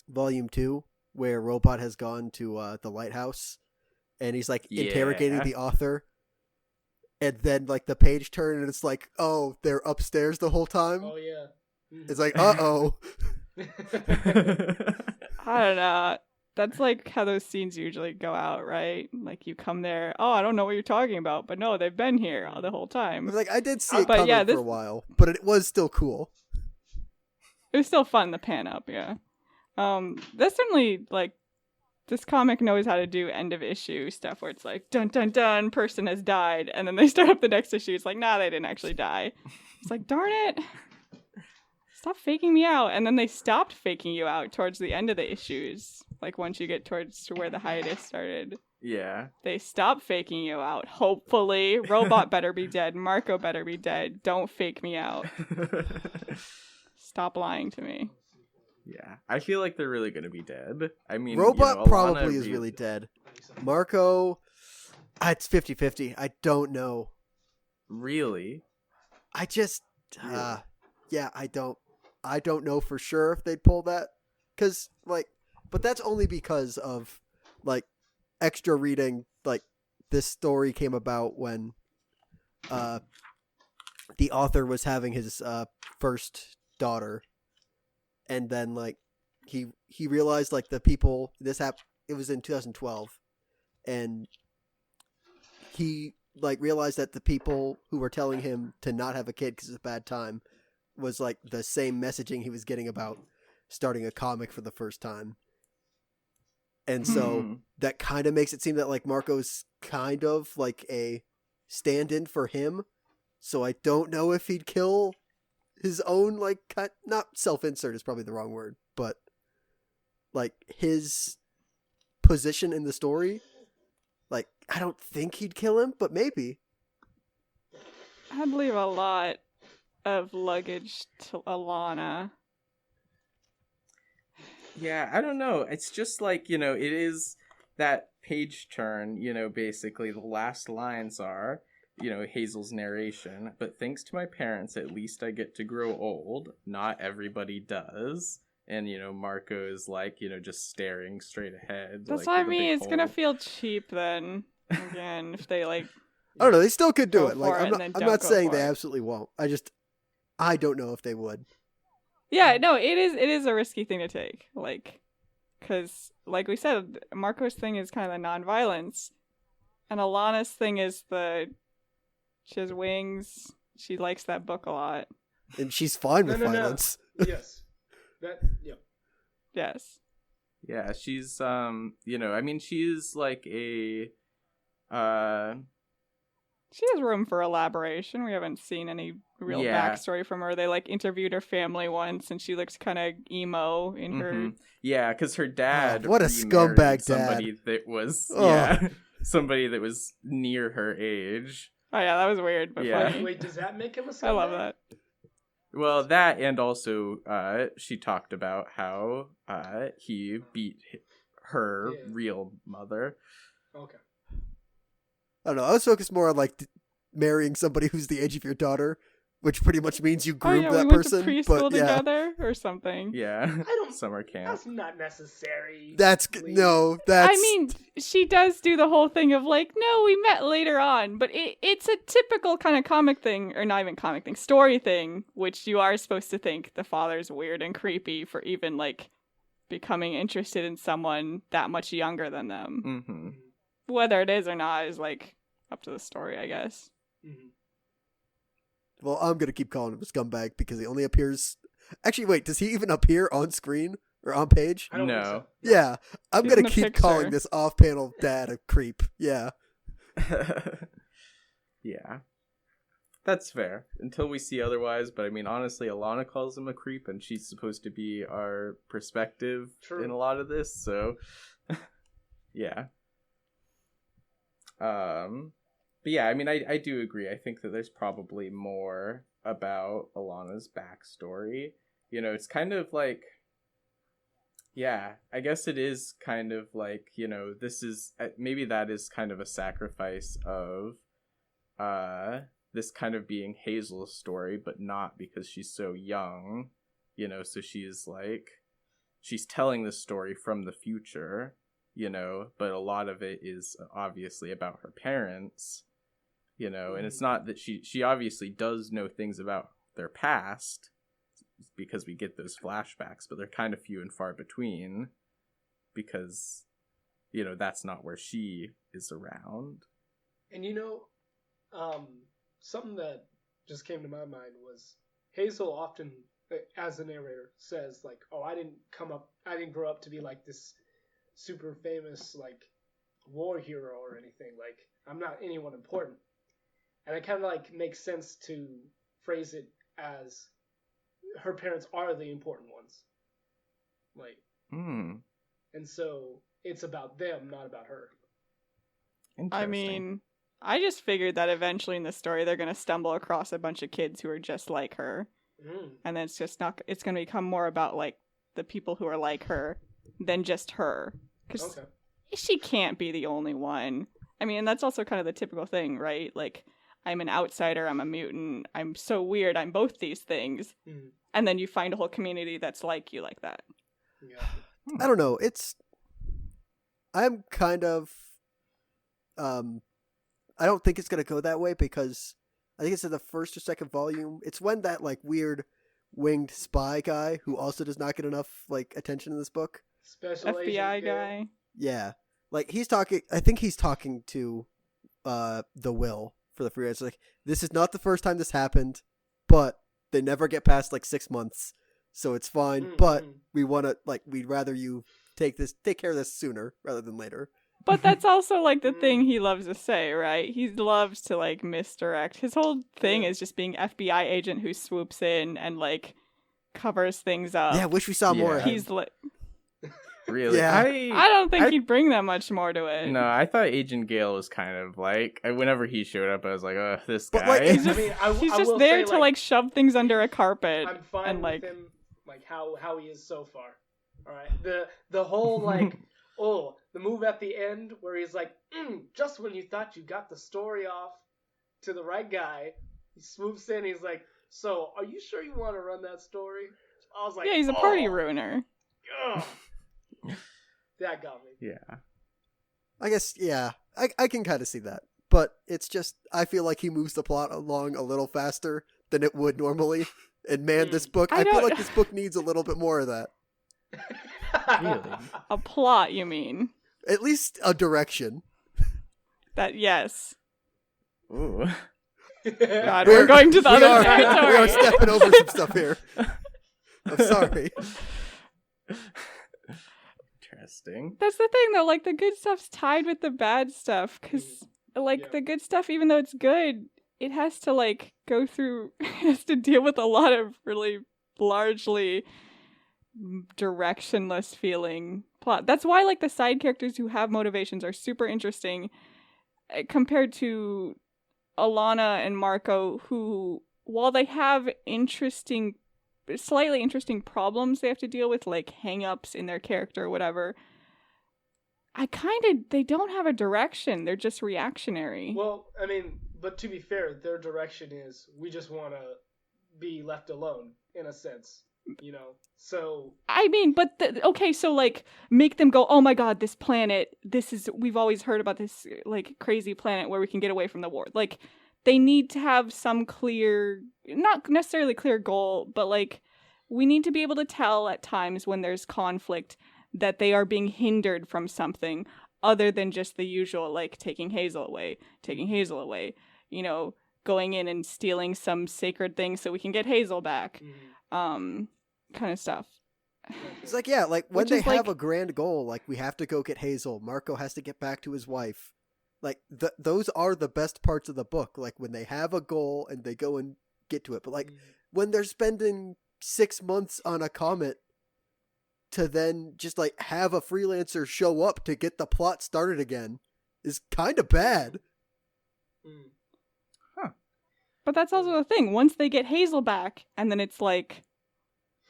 volume 2, where Robot has gone to the lighthouse, and he's like interrogating the author, and then like the page turn, and it's like, oh, they're upstairs the whole time. Oh yeah, it's like, uh-oh. I don't know. That's like how those scenes usually go out, right? Like you come there, oh, I don't know what you're talking about, but no, they've been here the whole time. Like I did see it coming for a while, but it was still cool. It was still fun to pan up, yeah. That's certainly like this comic knows how to do end of issue stuff where it's like dun dun dun, person has died, and then they start up the next issue. It's like, nah, they didn't actually die. It's like, darn it. Stop faking me out. And then they stopped faking you out towards the end of the issues. Like once you get towards where the hiatus started. Yeah. They stopped faking you out. Hopefully. Robot better be dead. Marco better be dead. Don't fake me out. Stop lying to me. Yeah. I feel like they're really going to be dead. I mean, Robot probably is really dead. Marco, it's 50-50. I don't know. Really? I just, yeah, I don't know for sure if they'd pull that. Because, like, but that's only because of, like, extra reading. Like, this story came about when the author was having his first daughter. And then, like, he realized, like, the people, it was in 2012. And he, like, realized that the people who were telling him to not have a kid because it's a bad time was, like, the same messaging he was getting about starting a comic for the first time. And so that kind of makes it seem that like Marco's kind of like a stand-in for him. So I don't know if he'd kill his own, like, not self-insert is probably the wrong word, but like his position in the story. Like, I don't think he'd kill him, but maybe. I'd leave a lot of luggage to Alana. Yeah, I don't know. It's just like, it is that page turn, basically the last lines are, Hazel's narration. But thanks to my parents, at least I get to grow old. Not everybody does. And, Marco is like, just staring straight ahead. That's like, what I with a mean. big It's going to hole. feel cheap then. Again, if they like... I don't know. They still could do Go it. Like, for it I'm and then not don't go saying for they it. absolutely won't. I don't know if they would. Yeah, no, it is a risky thing to take. Like, because, like we said, Marco's thing is kind of the non-violence. And Alana's thing is she has wings. She likes that book a lot. And she's fine with No. violence. Yes. Yep. Yes. Yeah, she's, she's like a, She has room for elaboration. We haven't seen any real Yeah. backstory from her. They, like, interviewed her family once, and she looks kind of emo in her... Yeah, because her dad what a remarried scumbag somebody that was, Oh. somebody that was near her age. Oh, yeah, that was weird, but Yeah. funny. Wait, does that make him a scumbag? I love that. Well, that, and also, she talked about how he beat her real mother. Okay. I don't know. I was focused more on like marrying somebody who's the age of your daughter, which pretty much means you Oh, groomed yeah, that we went person. to preschool But yeah, together or something. Yeah, I don't. summer camp. That's not necessary. that's Please. no. That's I mean, she does do the whole thing of like, no, we met later on, but it's a typical kind of comic thing, or not even comic thing, story thing, which you are supposed to think the father's weird and creepy for even like becoming interested in someone that much younger than them. Mm-hmm. Whether it is or not is like up to the story, I guess. Mhm. well, I'm gonna keep calling him a scumbag because he only appears. Actually, wait, does he even appear on screen or on page? I don't think No. so. Yeah, I'm In gonna the keep picture. calling this off-panel dad a creep. Yeah, Yeah. That's fair. Until we see otherwise, but I mean, honestly, Alana calls him a creep, and she's supposed to be our perspective True. in a lot of this, so... yeah. But yeah, I mean, I do agree. I think that there's probably more about Alana's backstory. It's kind of like... Yeah, I guess it is kind of like, this is... Maybe that is kind of a sacrifice of... this kind of being Hazel's story, but not because she's so young, so she's telling the story from the future, but a lot of it is obviously about her parents, and it's not that she obviously does know things about their past because we get those flashbacks, but they're kind of few and far between because, that's not where she is around. And something that just came to my mind was Hazel often, as the narrator, says like, "Oh, I didn't grow up to be like this super famous like war hero or anything. Like, I'm not anyone important." And it kind of like makes sense to phrase it as her parents are the important ones. Like, and so it's about them, not about her. I mean, I just figured that eventually in the story they're going to stumble across a bunch of kids who are just like her. And then it's going to become more about like the people who are like her than just her. Because she can't be the only one. I mean, that's also kind of the typical thing, right? Like, I'm an outsider, I'm a mutant, I'm so weird, I'm both these things. And then you find a whole community that's like you like that. Yeah. I don't know. I'm kind of, I don't think it's gonna go that way because I think it's in the first or second volume. It's when that like weird winged spy guy who also does not get enough like attention in this book. Special FBI agent, guy. Yeah, like he's talking. I think he's talking to the Will for the freelance. Like, this is not the first time this happened, but they never get past like 6 months, so it's fine. But we want to we'd rather you take care of this sooner rather than later. But that's also like the thing he loves to say, right? He loves to like misdirect. His whole thing is just being FBI agent who swoops in and like covers things up. Yeah, I wish we saw more of him. He's Really? Yeah. I don't think he'd bring that much more to it. No, I thought Agent Gale was kind of like, whenever he showed up, I was like, oh, this But, guy. like, He's I just, mean, he's I just will there say, to like shove things under a carpet. I'm fine and, with like, him, like how he is so far. All right, the whole like, oh, the move at the end where he's like, just when you thought you got the story off to the right guy, he swoops in. He's like, so are you sure you want to run that story? I was like, yeah, he's a party ruiner. Ugh. That got me. Yeah. I guess, yeah, I can kind of see that. But it's just, I feel like he moves the plot along a little faster than it would normally. And man, this book, I feel like this book needs a little bit more of that. Really? A plot, you mean? At least a direction. That, yes. Ooh. God, we're going to the other territory. We are stepping over some stuff here. I'm sorry. Interesting. That's the thing, though. Like, the good stuff's tied with the bad stuff. Because, like, the good stuff, even though it's good, it has to, like, go through... It has to deal with a lot of really largely directionless feeling plot. That's why, like, the side characters who have motivations are super interesting compared to Alana and Marco, who, while they have slightly interesting problems they have to deal with, like hang-ups in their character or whatever, they don't have a direction. They're just reactionary. Well, I mean, but to be fair, their direction is we just want to be left alone, in a sense, you know? So... I mean, but, okay, so, like, make them go, oh my god, this planet, we've always heard about this, like, crazy planet where we can get away from the war. Like, they need to have some clear, not necessarily clear goal, but, like, we need to be able to tell at times when there's conflict that they are being hindered from something other than just the usual, like, taking Hazel away, you know, going in and stealing some sacred thing so we can get Hazel back, kind of stuff. It's like, yeah, like, when Which they is, have like, a grand goal, like, we have to go get Hazel, Marco has to get back to his wife. Like, those are the best parts of the book, like, when they have a goal and they go and get to it. But, like, when they're spending 6 months on a comet to then just, like, have a freelancer show up to get the plot started again is kind of bad. Huh. But that's also the thing. Once they get Hazel back, and then it's like,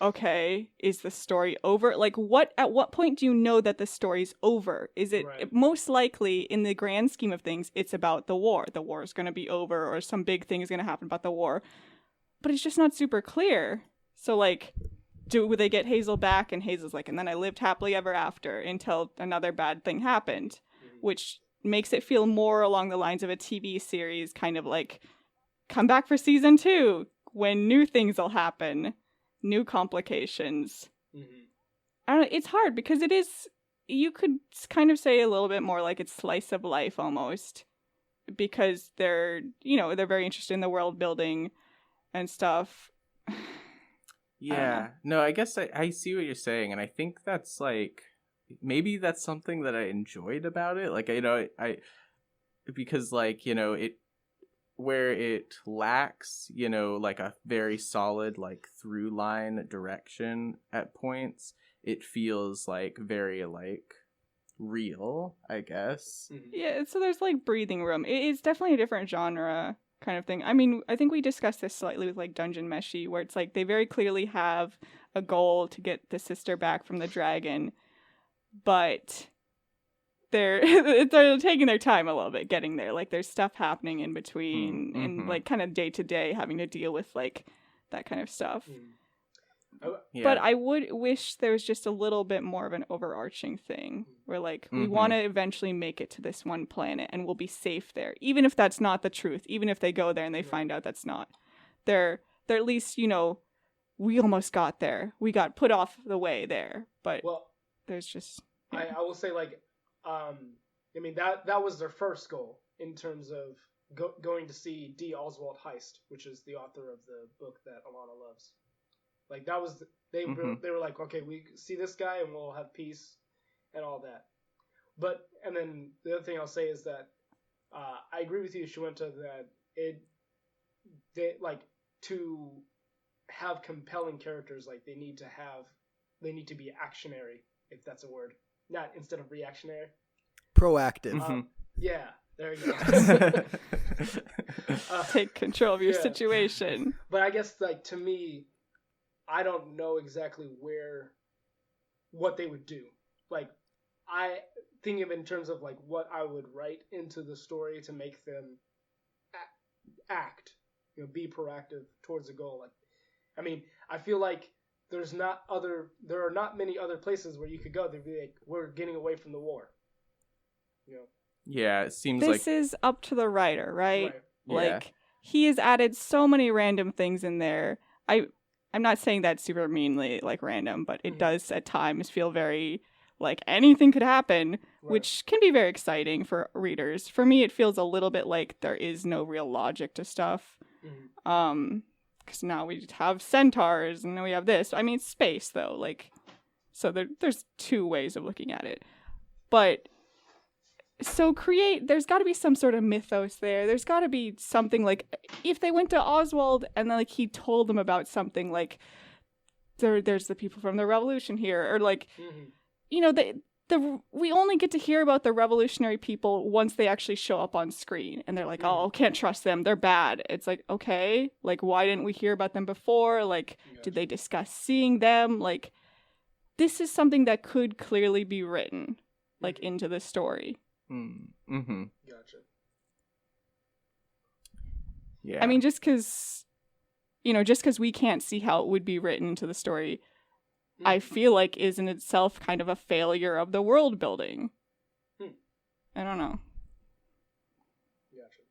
okay, is the story over? Like, at what point do you know that the story's over? Is it most likely, in the grand scheme of things, it's about the war. The war is going to be over, or some big thing is going to happen about the war. But it's just not super clear. So, like, do they get Hazel back? And Hazel's like, and then I lived happily ever after until another bad thing happened, which makes it feel more along the lines of a TV series, kind of like, come back for season 2 when new things will happen. New complications. I don't know, it's hard because it is, you could kind of say a little bit more like it's slice of life almost, because they're very interested in the world building and stuff. Yeah, no, I guess I see what you're saying, and I think that's like, maybe that's something that I enjoyed about it. Like, you know, because, like, you know, where it lacks, you know, like a very solid, like, through line direction at points, it feels like very, like, real, I guess. Yeah, so there's, like, breathing room. It's definitely a different genre kind of thing. I mean, I think we discussed this slightly with, like, Dungeon Meshi, where it's like they very clearly have a goal to get the sister back from the dragon, but they're taking their time a little bit getting there. Like, there's stuff happening in between and, like, kind of day to day having to deal with, like, that kind of stuff. Yeah. But I would wish there was just a little bit more of an overarching thing where, like, we want to eventually make it to this one planet and we'll be safe there. Even if that's not the truth, even if they go there and they find out that's not. They're at least, you know, we almost got there. We got put off the way there. But there's just... Yeah. I will say, like, I mean, that was their first goal in terms of going to see D. Oswald Heist, which is the author of the book that Alana loves. Like, that was they were like, okay, we see this guy and we'll have peace. and all that. But, and then the other thing I'll say is that I agree with you, Shuenta, that to have compelling characters, like they need to be actionary, if that's a word, not instead of reactionary. Proactive. Yeah, there you go. Take control of your situation. But I guess, like, to me, I don't know exactly what they would do. Like, I think of it in terms of, like, what I would write into the story to make them act, be proactive towards a goal. Like, I mean, I feel like there are not many other places where you could go. They'd be like, we're getting away from the war. Yeah, it seems this is up to the writer, right? Like, yeah. he has added so many random things in there. I'm not saying that super meanly, like, random, but it does at times feel very, like, anything could happen, which can be very exciting for readers. For me, it feels a little bit like there is no real logic to stuff. Because now we have centaurs, and then we have this. I mean, it's space, though. Like, so there's two ways of looking at it. But, so there's got to be some sort of mythos there. There's got to be something, like, if they went to Oswald and then, like, he told them about something, like, there's the people from the revolution here, or, like, we only get to hear about the revolutionary people once they actually show up on screen, and they're like, oh, can't trust them, they're bad. It's like, okay, like, why didn't we hear about them before? Like, did they discuss seeing them? Like, this is something that could clearly be written, like, into the story. Gotcha. Yeah. I mean, just because we can't see how it would be written into the story, I feel like is in itself kind of a failure of the world building. I don't know. Gotcha.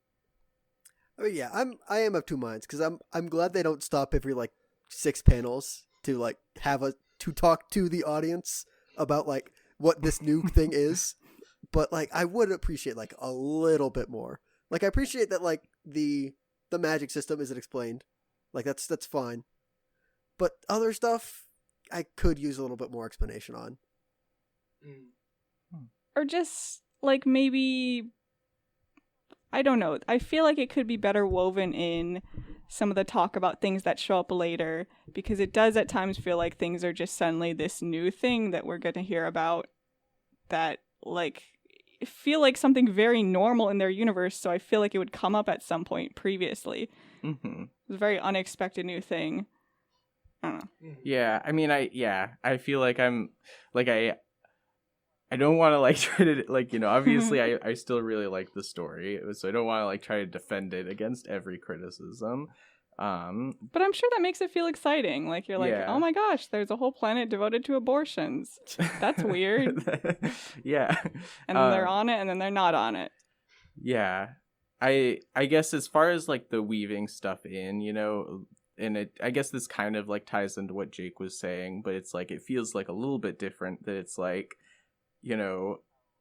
I mean, yeah, I am of two minds, because I'm glad they don't stop every, like, 6 panels to, like, to talk to the audience about, like, what this new thing is. But, like, I would appreciate, like, a little bit more. Like, I appreciate that, like, the magic system isn't explained. Like, that's fine. But other stuff, I could use a little bit more explanation on. Or just, like, maybe, I don't know. I feel like it could be better woven in some of the talk about things that show up later, because it does at times feel like things are just suddenly this new thing that we're going to hear about that, like, feel like something very normal in their universe, so I feel like it would come up at some point previously. It's a very unexpected new thing. I don't know. Yeah, I mean, I feel like I'm, like, I don't want to, like, try to, like, obviously I still really like the story, so I don't want to, like, try to defend it against every criticism. But I'm sure that makes it feel exciting. Like, you're like, oh my gosh, there's a whole planet devoted to abortions. That's weird. Yeah. And then they're on it, and then they're not on it. Yeah. I guess as far as, like, the weaving stuff in, and I guess this kind of, like, ties into what Jake was saying, but it's like, it feels like a little bit different, that it's like,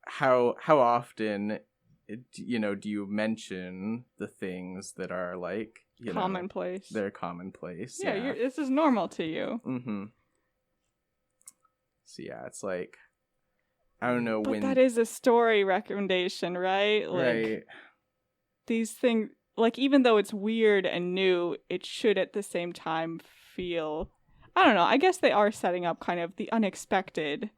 how often, do you mention the things that are, like, commonplace. They're commonplace. Yeah, this is normal to you. So yeah, it's like, I don't know but that is a story recommendation, right? Like, right. These things, like, even though it's weird and new, it should at the same time feel, I don't know, I guess they are setting up kind of the unexpected.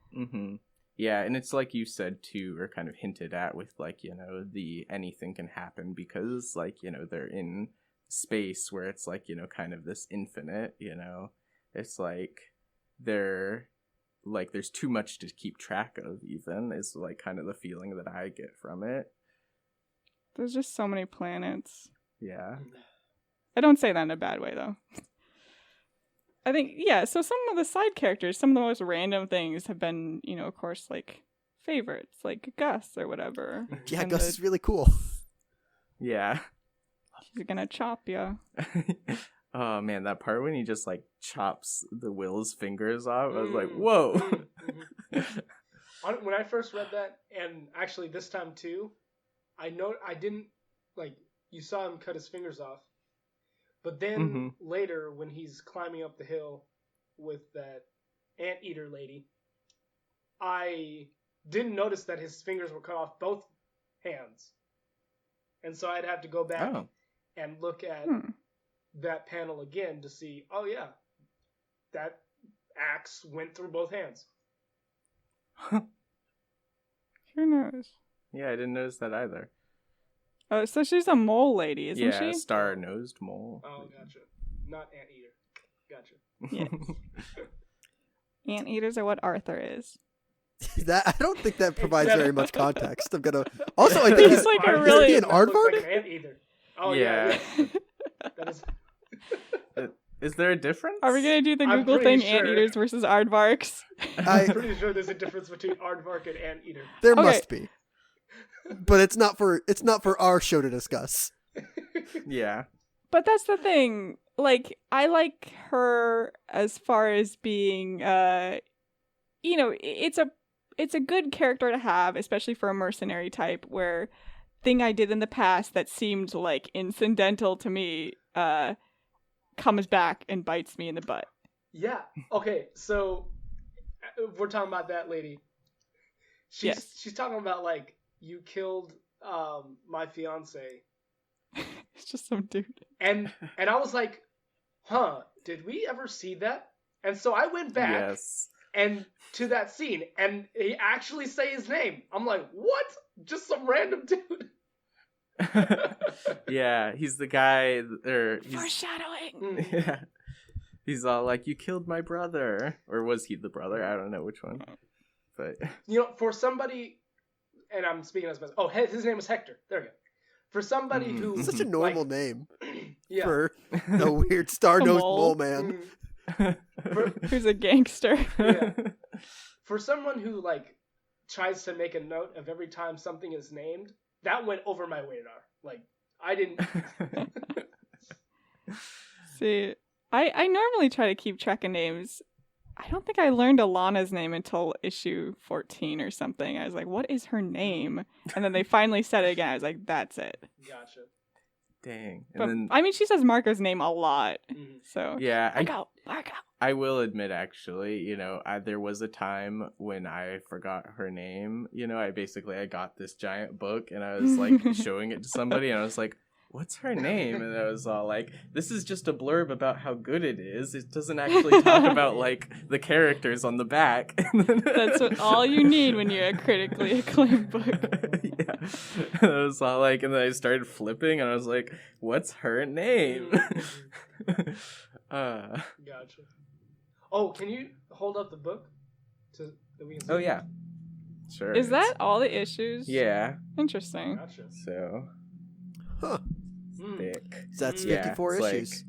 Yeah, and it's like you said too, or kind of hinted at with, like, the anything can happen, because, like, they're in space where it's like, kind of this infinite, it's like they're like, there's too much to keep track of, even, is, like, kind of the feeling that I get from it. There's just so many planets. Yeah. I don't say that in a bad way, though. I think, yeah, so some of the side characters, some of the most random things have been, of course, like, favorites, like Gus or whatever. Yeah, and Gus is really cool. Yeah. He's gonna chop ya. Oh, man, that part when he just, like, chops the Will's fingers off, I was like, whoa. When I first read that, and actually this time too, I didn't, like, you saw him cut his fingers off, but then later when he's climbing up the hill with that anteater lady, I didn't notice that his fingers were cut off both hands. And so I'd have to go back and look at that panel again to see, oh yeah, that axe went through both hands. Who knows? Yeah, I didn't notice that either. Oh, so she's a mole lady, isn't she? Yeah, star-nosed mole. Oh, gotcha. Not anteater. Gotcha. Yes. Anteaters are what Arthur is. That I don't think that provides very much context. I'm gonna. Also, I think He's like a really- is he an That looks aardvark? like an anteater. Oh Yeah. yeah. That is. Is there a difference? Are we gonna do the I'm Google pretty thing, sure. anteaters versus aardvarks? I'm pretty sure there's a difference between aardvark and anteater. There Okay. must be, but it's not for our show to discuss. Yeah. But that's the thing. Like, I like her as far as being, it's a good character to have, especially for a mercenary type, where thing I did in the past that seemed like incidental to me comes back and bites me in the butt. Yeah. Okay. So we're talking about that lady. She's talking about like you killed my fiance, It's just some dude. and I was like, huh? Did we ever see that? And so I went back Yes. and to that scene, and he actually say his name. I'm like, what? Just some random dude. Yeah, he's the guy, or he's, Foreshadowing! yeah. He's all like, you killed my brother. Or was he the brother? I don't know which one. But You know, for somebody, and I'm speaking as myself. Oh, his name was Hector. There we go. For somebody who It's such a normal like, name yeah, for a weird star-nosed mole. mole man. Who's a gangster. yeah. For someone who like tries to make a note of every time something is named, that went over my radar. Like I didn't. See, I normally try to keep track of names. I don't think I learned Alana's name until issue 14 or something. I was like, what is her name? And then they finally said it again. I was like, that's it. Gotcha. dang. And But, then I mean, she says Marco's name a lot. Mhm. So, yeah, Marco. I will admit, actually, there was a time when I forgot her name. I got this giant book and I was like showing it to somebody and I was like, what's her name? And I was all like, this is just a blurb about how good it is. It doesn't actually talk about like the characters on the back. That's all you need when you're a critically acclaimed book. Yeah. And I was all like, and then I started flipping and I was like, what's her name? Gotcha. Oh, can you hold up the book that we can see? Oh yeah, sure. Is that all the issues? Yeah. Interesting. Gotcha. So Huh. thick. That's Yeah, 54 it's issues.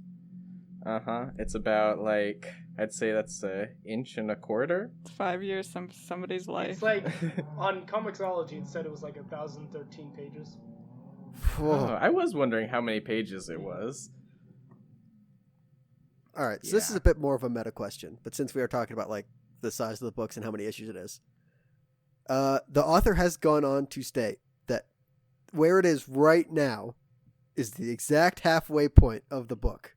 It's about like I'd say that's an inch and a quarter. It's 5 years somebody's life. It's like on Comixology, it said it was like 1,013 pages. Oh, I was wondering how many pages it was. All right, so this Yeah. is a bit more of a meta question, but since we are talking about like the size of the books and how many issues it is, the author has gone on to state that where it is right now is the exact halfway point of the book.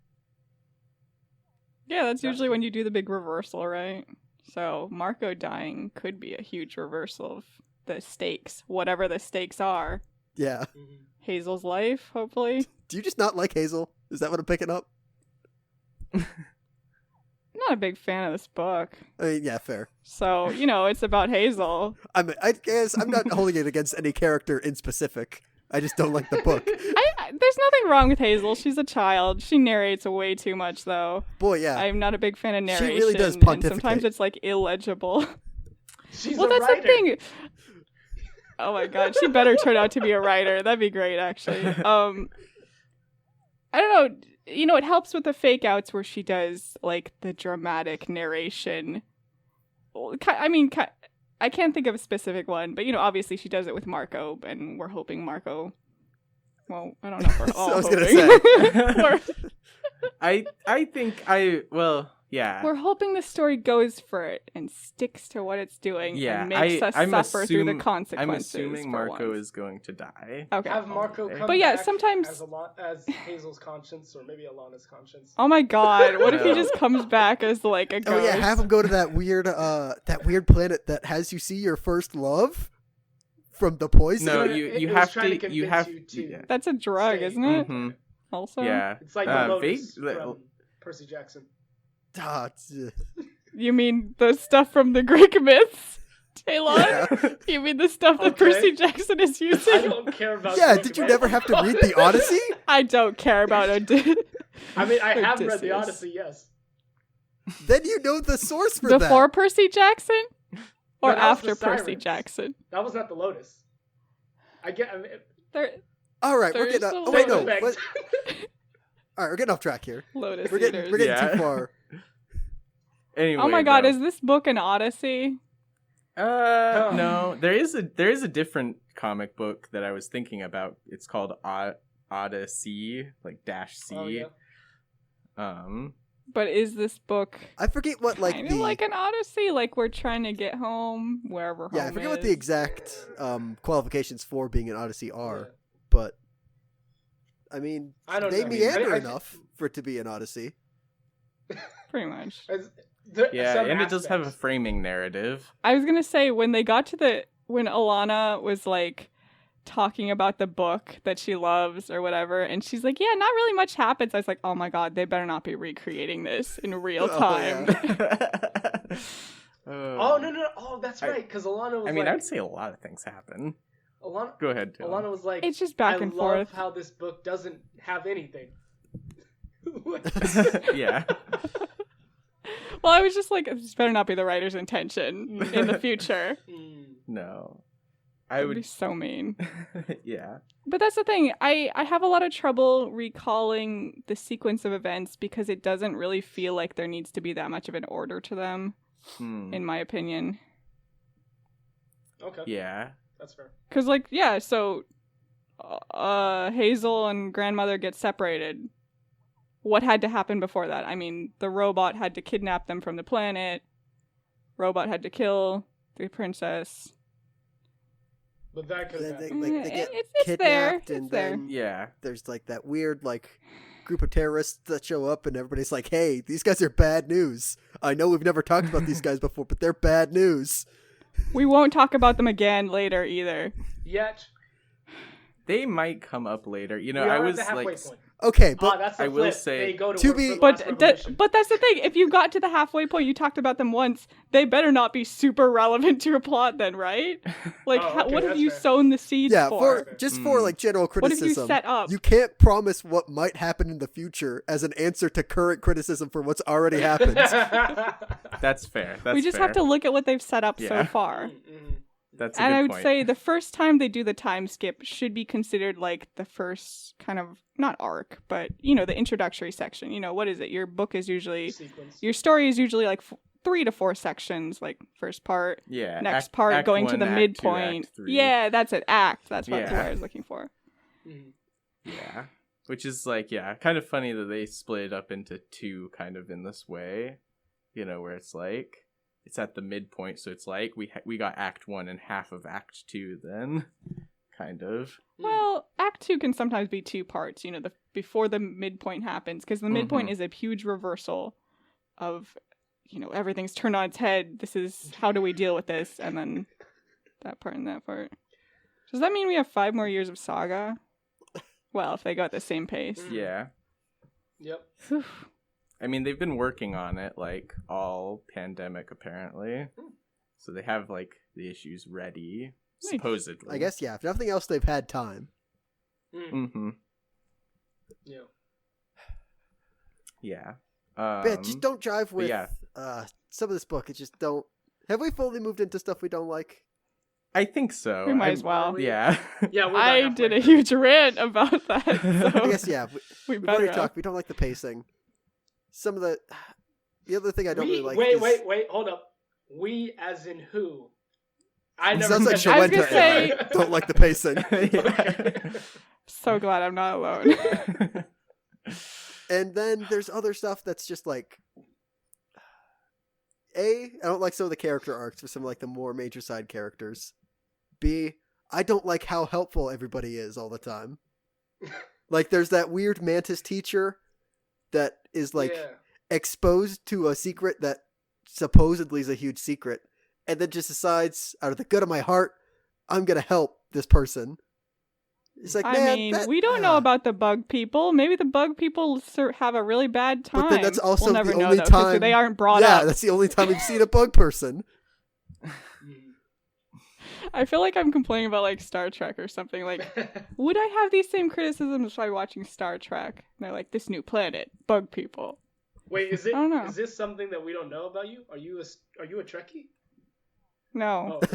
Yeah, that's usually when you do the big reversal, right? So Marco dying could be a huge reversal of the stakes, whatever the stakes are. Yeah. Mhm. Hazel's life, hopefully. Do you just not like Hazel? Is that what I'm picking up? I'm not a big fan of this book. I mean, yeah, fair. So, it's about Hazel. I guess I'm not holding it against any character in specific. I just don't like the book. There's nothing wrong with Hazel. She's a child. She narrates way too much, though. Boy, yeah. I'm not a big fan of narration. She really does and sometimes pontificate. it's like illegible. She's Well, a that's writer. the thing. Oh my god, she better turn out to be a writer. That'd be great, actually. I don't know. It helps with the fake outs where she does like the dramatic narration. I mean, I can't think of a specific one, but obviously she does it with Marco, and we're hoping Marco. Well, I don't know if we're all I was hoping. gonna say. I think Yeah. We're hoping the story goes for it and sticks to what it's doing and makes us suffer through the consequences. I'm assuming Marco is going to die. Okay. Have Marco come But yeah, back sometimes as Hazel's conscience, or maybe Alana's conscience. Oh my god, what if he just comes back as like a ghost? Oh yeah, have him go to that weird planet that has you see your first love from the poison. No, you have to. Yeah. That's a drug, isn't it? Mm-hmm. Also, yeah, it's like the Lotus from Percy Jackson. You mean the stuff from the Greek myths, Taylor? Yeah. You mean the stuff that Percy Jackson is using? I don't care about. Yeah, did you never have to read the Odyssey? I don't care about Odysseus. I mean, I have read the Odyssey, yes. Then you know the source for Before that. Percy Jackson, or No, after Percy Jackson? That was not the Lotus. All right, we're getting. Oh wait, no. All right, we're getting off track here. Lotus. We're getting too far. Anyway, oh my god, is this book an Odyssey? No. There is a different comic book that I was thinking about. It's called Odyssey, like -C. Oh, yeah. But is this book I forget what like like an Odyssey? Like we're trying to get home wherever home I forget is. what the exact qualifications for being an Odyssey are, but I mean, they meander enough for it to be an Odyssey. Pretty much. And it does have a framing narrative. I was gonna say when Alana was like talking about the book that she loves or whatever, and she's like, yeah, not really much happens. I was like, oh my god, they better not be recreating this in real time. Oh, that's right, because Alana was I would say a lot of things happen. Go ahead, Dylan. Alana was like, it's just back and forth. I love how this book doesn't have anything. Yeah. Well, I was just like, this better not be the writer's intention in the future. No. I would be so mean. Yeah. But that's the thing. I have a lot of trouble recalling the sequence of events because it doesn't really feel like there needs to be that much of an order to them, in my opinion. Okay. Yeah. That's fair. Because, so Hazel and grandmother get separated. What had to happen before that? I mean, the robot had to kidnap them from the planet. Robot had to kill the princess. But that could have they get it's kidnapped, there. and it's there. then there's like that weird group of terrorists that show up, and everybody's like, "Hey, these guys are bad news. I know we've never talked about these guys before, but they're bad news." We won't talk about them again later either. Yet. They might come up later. You know, we I are was at the halfway like, point. Okay, but that's the I will flip. say they go to work be- for the But last revolution. but that's the thing. If you got to the halfway point, you talked about them once. They better not be super relevant to your plot, then, right? Like, what have you sown the seeds for? For general criticism. What have you set up? You can't promise what might happen in the future as an answer to current criticism for what's already happened. That's fair. We just have to look at what they've set up so far. That's a and good I would point. say the first time they do the time skip should be considered like the first kind of, not arc, but, the introductory section. What is it? Your book is usually, your story is usually like 3 to 4 sections, like first part, next part act going 1, to the act midpoint. 2, act 3. Yeah, that's it. Act. That's what I was looking for. Yeah. Which is kind of funny that they split it up into 2 kind of in this way, where it's like, it's at the midpoint, so it's like we got Act 1 and half of Act 2 then, kind of. Well, Act 2 can sometimes be 2 parts, before the midpoint happens, because the midpoint is a huge reversal of, everything's turned on its head. This is, how do we deal with this? And then that part and that part. Does that mean we have 5 more years of Saga? Well, if they go at the same pace. Yeah. Yep. I mean, they've been working on it, all pandemic, apparently. So they have, the issues ready, supposedly. I guess, if nothing else, they've had time. Mm-hmm. Yeah. Yeah. Just don't jive with some of this book. It just don't... Have we fully moved into stuff we don't like? I think so. We might as well. Yeah. Yeah, I did a huge rant about that. So I guess, we've already talked. We don't like the pacing. Some of the other thing I don't really like. Wait, hold up. We as in who? I never sounds like said that. Shalenta and I don't like the pacing. So glad I'm not alone. And then there's other stuff that's just A, I don't like some of the character arcs for some of like the more major side characters. B, I don't like how helpful everybody is all the time. Like there's that weird Mantis teacher that is like exposed to a secret that supposedly is a huge secret, and then just decides out of the good of my heart, I'm gonna help this person. It's like, I mean, we don't know about the bug people. Maybe the bug people have a really bad time. But then that's also we'll never the know, only though, time they aren't brought up. Yeah, that's the only time we've seen a bug person. I feel like I'm complaining about like Star Trek or something. Like, would I have these same criticisms by watching Star Trek? And they're like, this new planet, bug people. Wait, is I don't know. this something that we don't know about you? Are you a Trekkie? No, Oh.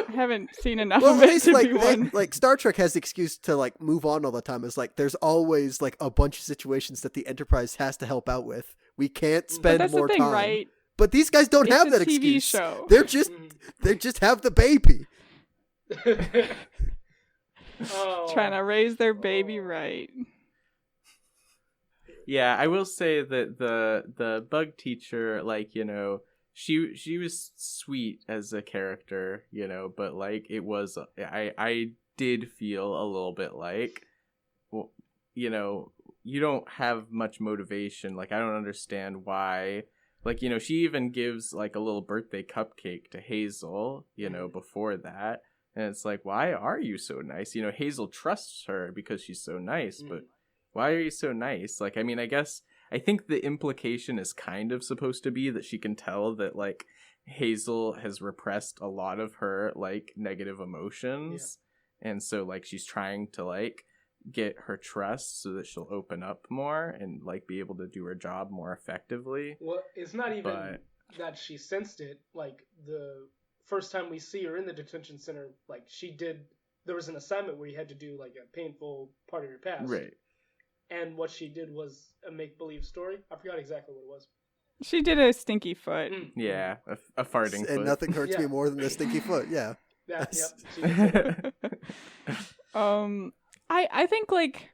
I haven't seen enough Well, of at it least to like be one. like Star Trek has the excuse to like move on all the time. It's like there's always like a bunch of situations that the Enterprise has to help out with. We can't But spend that's more the thing, time. right? But these guys don't It's have a that TV excuse. show. They just have the baby. Trying to raise their baby right. Yeah, I will say that the bug teacher, like, you know, she was sweet as a character, you know, but like it was I did feel a little bit like, well, you know, you don't have much motivation. Like, I don't understand why. Like, you know, she even gives like a little birthday cupcake to Hazel, you know, before that. And it's like, why are you so nice? You know, Hazel trusts her because she's so nice, but why are you so nice? Like, I mean, I think the implication is kind of supposed to be that she can tell that, like, Hazel has repressed a lot of her, like, negative emotions. Yeah. And so, like, she's trying to, like, get her trust so that she'll open up more and, like, be able to do her job more effectively. Well, it's not even that she sensed it. Like, the first time we see her in the detention center, like, there was an assignment where you had to do, like, a painful part of your past. Right. And what she did was a make-believe story. I forgot exactly what it was. She did a stinky foot. Yeah, a farting foot. And nothing hurts me more than the stinky foot. Yeah. Yep. She did. I think like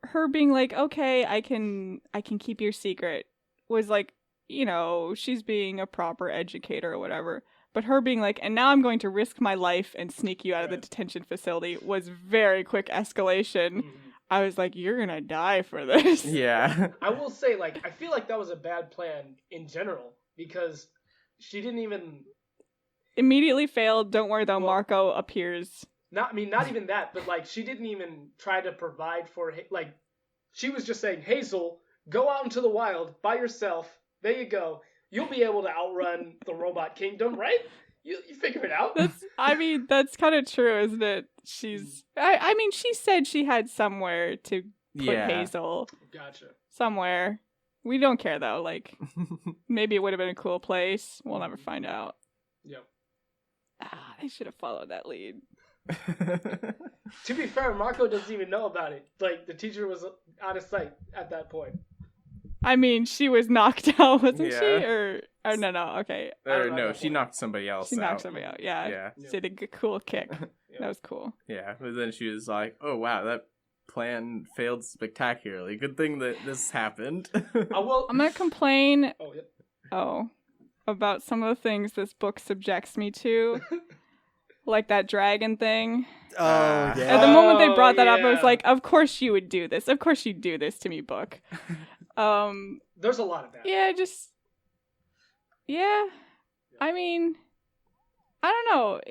her being like, okay, I can keep your secret was like, you know, she's being a proper educator or whatever. But her being like, and now I'm going to risk my life and sneak you out of the detention facility was very quick escalation. I was like, you're gonna die for this. Yeah. I will say, like, I feel like that was a bad plan in general because she didn't even immediately failed. Don't worry though, Marco appears. Not even that, but like she didn't even try to provide for, like, she was just saying, Hazel, go out into the wild by yourself. There you go. You'll be able to outrun the robot kingdom, right? You figure it out. That's kind of true, isn't it? I mean, she said she had somewhere to put Hazel. Gotcha. Somewhere. We don't care, though. Like, maybe it would have been a cool place. We'll never find out. Yep. I should have followed that lead. To be fair, Marco doesn't even know about it. Like, the teacher was out of sight at that point. I mean, she was knocked out, wasn't she? Or no, okay. No, she knocked somebody else out. She knocked somebody out, yeah. She did a cool kick. That was cool. Yeah, but then she was like, oh, wow, that plan failed spectacularly. Good thing that this happened. I'm going to complain about some of the things this book subjects me to. Like that dragon thing. Oh, yeah. At the moment they brought that up, I was like, of course you would do this. Of course you'd do this to me, book. There's a lot of that. Yeah, I mean, I don't know.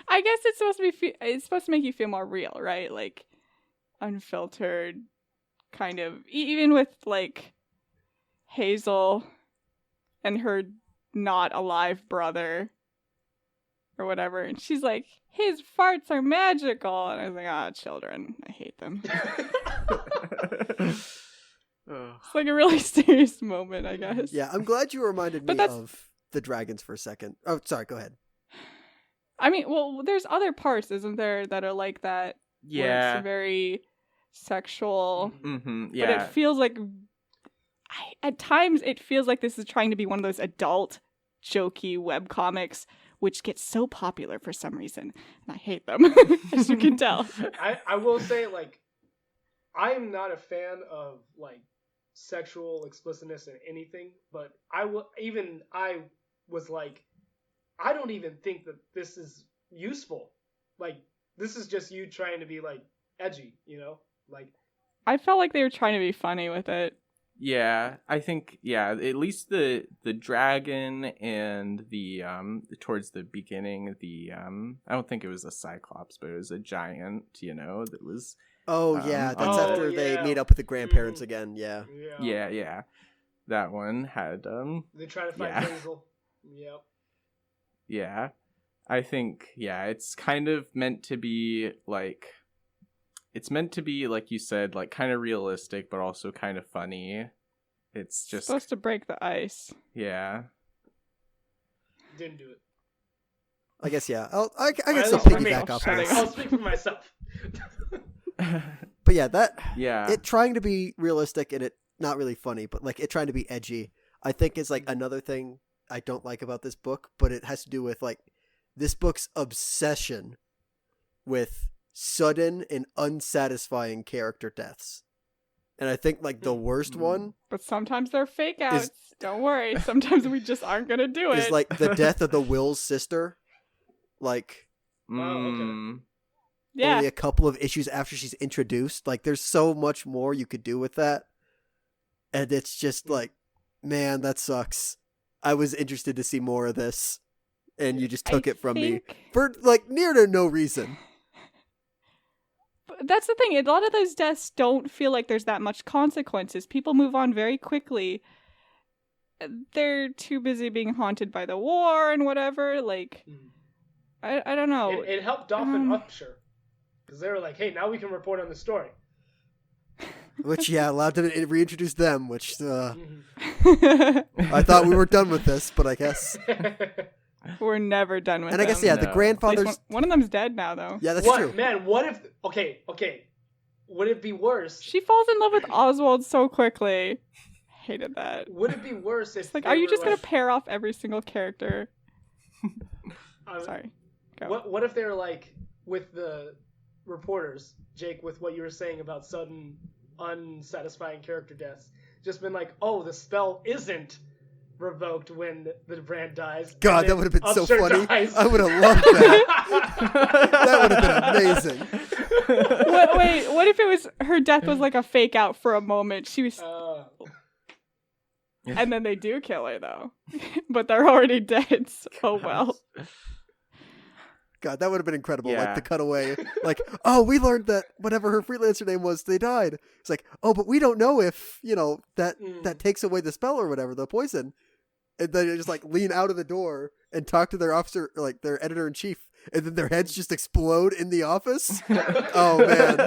I guess it's supposed to make you feel more real, right? Like unfiltered, kind of. Even with like Hazel and her not alive brother or whatever, and she's like, his farts are magical, and I was like, children, I hate them. It's like a really serious moment, I guess. Yeah, I'm glad you reminded me of the dragons for a second. Oh, sorry, go ahead. I mean, well, there's other parts, isn't there, that are like that? Yeah. Where it's very sexual. Mm-hmm. Yeah. But it feels like, at times, it feels like this is trying to be one of those adult, jokey webcomics, which gets so popular for some reason. And I hate them, as you can tell. I will say, like, I am not a fan of, like, sexual explicitness in anything, but I was like, I don't even think that this is useful. Like, this is just you trying to be like edgy, you know? Like, I felt like they were trying to be funny with it. Yeah, I think at least the dragon and the towards the beginning, I don't think it was a cyclops, but it was a giant, that was Oh yeah, that's after they meet up with the grandparents again. Yeah. Yeah. That one had they try to find Hazel. Yep. Yeah. I think it's kind of meant to be like you said, like kind of realistic but also kind of funny. It's just supposed to break the ice. Yeah. Didn't do it. I guess I get some piggyback off this. I'll speak for myself. But it trying to be realistic and it not really funny, but like it trying to be edgy, I think is like another thing I don't like about this book, but it has to do with like this book's obsession with sudden and unsatisfying character deaths. And I think like the worst one, but sometimes they're fake outs. Don't worry, sometimes we just aren't gonna do it. Is like the death of the Will's sister. Like, okay. Yeah, only a couple of issues after she's introduced. Like, there's so much more you could do with that, and it's just like, man, that sucks. I was interested to see more of this, and you just took it from me for like near to no reason. But that's the thing. A lot of those deaths don't feel like there's that much consequences. People move on very quickly. They're too busy being haunted by the war and whatever. Like, I don't know. It helped Dolphin Upshur. Because they were like, hey, now we can report on the story. Which, allowed them to reintroduce them, which I thought we were done with this, but I guess. We're never done with them. And I guess, the grandfather's... One of them's dead now, though. Yeah, that's true. Man, what if... Okay. Would it be worse? She falls in love with Oswald so quickly. Hated that. Would it be worse if... Like, are you just going to pair off every single character? Sorry. Go. What if they were like, with the reporters, Jake, with what you were saying about sudden, unsatisfying character deaths, just been like, oh, the spell isn't revoked when the brand dies. God, that would have been Upshur so funny. Dies. I would have loved that. That would have been amazing. What if it was her death was like a fake out for a moment? She was, and then they do kill her though, but they're already dead. So well. God, that would have been incredible. Yeah. Like the cutaway, like, oh, we learned that whatever her freelancer name was, they died. It's like, oh, but we don't know if that takes away the spell or whatever, the poison. And then they just like lean out of the door and talk to their officer, like their editor in chief, and then their heads just explode in the office. Oh man,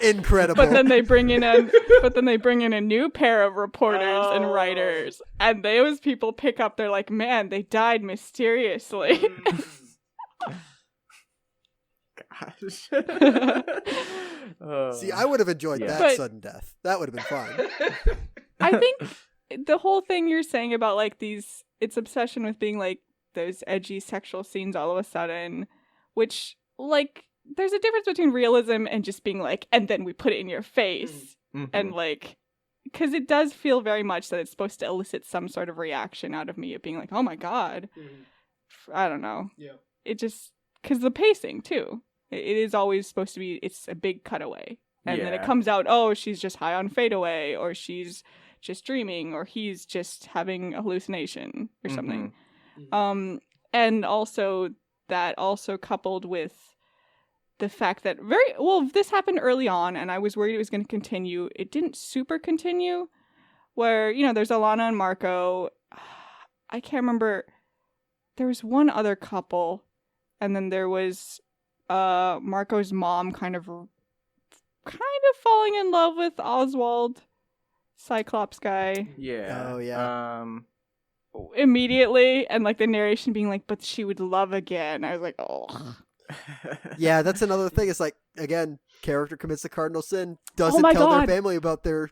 incredible! But then they bring in a new pair of reporters and writers, and those people pick up. They're like, man, they died mysteriously. Gosh. See, I would have enjoyed that sudden death. That would have been fine. I think the whole thing you're saying about like its obsession with being like those edgy sexual scenes all of a sudden, which like there's a difference between realism and just being like, and then we put it in your face, and like, because it does feel very much that it's supposed to elicit some sort of reaction out of me of being like, oh my god, I don't know. Yeah. It just, because the pacing too, it is always supposed to be, it's a big cutaway, and then it comes out, oh, she's just high on fadeaway, or she's just dreaming, or he's just having a hallucination or something. And also that also coupled with the fact that this happened early on, and I was worried it was going to continue. It didn't super continue, where, there's Alana and Marco. I can't remember. There was one other couple, and then there was Marco's mom kind of falling in love with Oswald, Cyclops guy. Yeah. Oh yeah. Immediately, and like the narration being like, but she would love again. I was like, oh. Yeah, that's another thing. It's like, again, character commits the cardinal sin, doesn't tell their family about their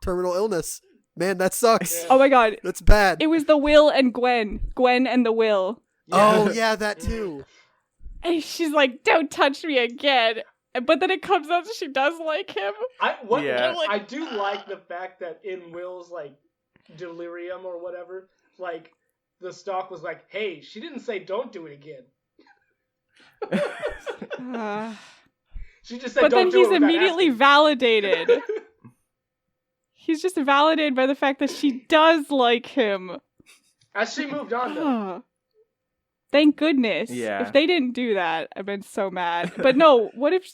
terminal illness. Man, that sucks. Oh my god. That's bad. It was the Will and Gwen. Gwen and the Will. Yeah. Oh, yeah, that too. And she's like, don't touch me again. But then it comes out that she does like him. I do like the fact that in Will's like delirium or whatever, like the stalk was like, "Hey, she didn't say don't do it again." She just said, but don't then do he's it immediately validated. He's just validated by the fact that she does like him. As she moved on, though. Thank goodness. Yeah. If they didn't do that, I've been so mad. But no, what if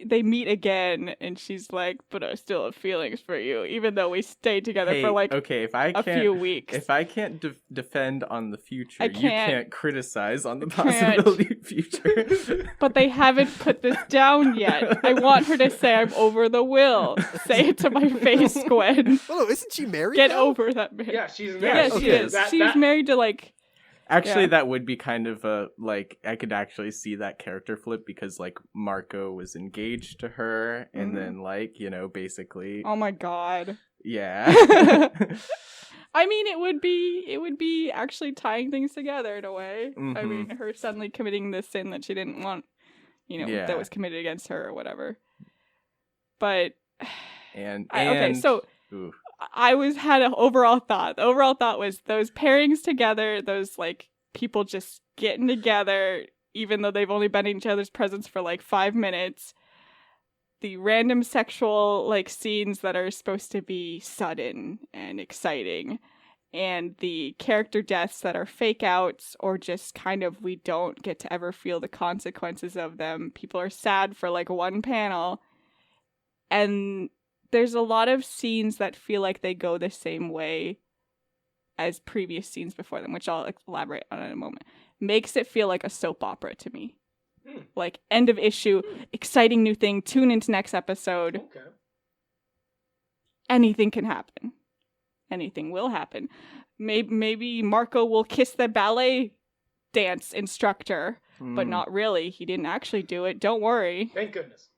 they meet again and she's like, "But I still have feelings for you, even though we stayed together for like a few weeks." If I can't defend on the future, you can't criticize on the possibility of future. But they haven't put this down yet. I want her to say, "I'm over the Will." Say it to my face, Gwen. Oh, isn't she married? Get now? over that man. Yeah, she's married. Yeah, she is. She's married to like. Actually, that would be kind of a, like, I could actually see that character flip because, like, Marco was engaged to her and then, like, you know, basically. Oh my god. Yeah. I mean, it would be actually tying things together in a way. Mm-hmm. I mean, her suddenly committing the sin that she didn't want, you know, that was committed against her or whatever. But. Okay, so. Oof. I had an overall thought. The overall thought was those pairings together, those like people just getting together, even though they've only been in each other's presence for like 5 minutes. The random sexual like scenes that are supposed to be sudden and exciting, and the character deaths that are fake outs or just kind of we don't get to ever feel the consequences of them. People are sad for like one panel, and there's a lot of scenes that feel like they go the same way as previous scenes before them, which I'll elaborate on in a moment. Makes it feel like a soap opera to me. Like, end of issue, exciting new thing, tune into next episode. Okay. Anything can happen. Anything will happen. Maybe Marco will kiss the ballet dance instructor, but not really. He didn't actually do it. Don't worry. Thank goodness.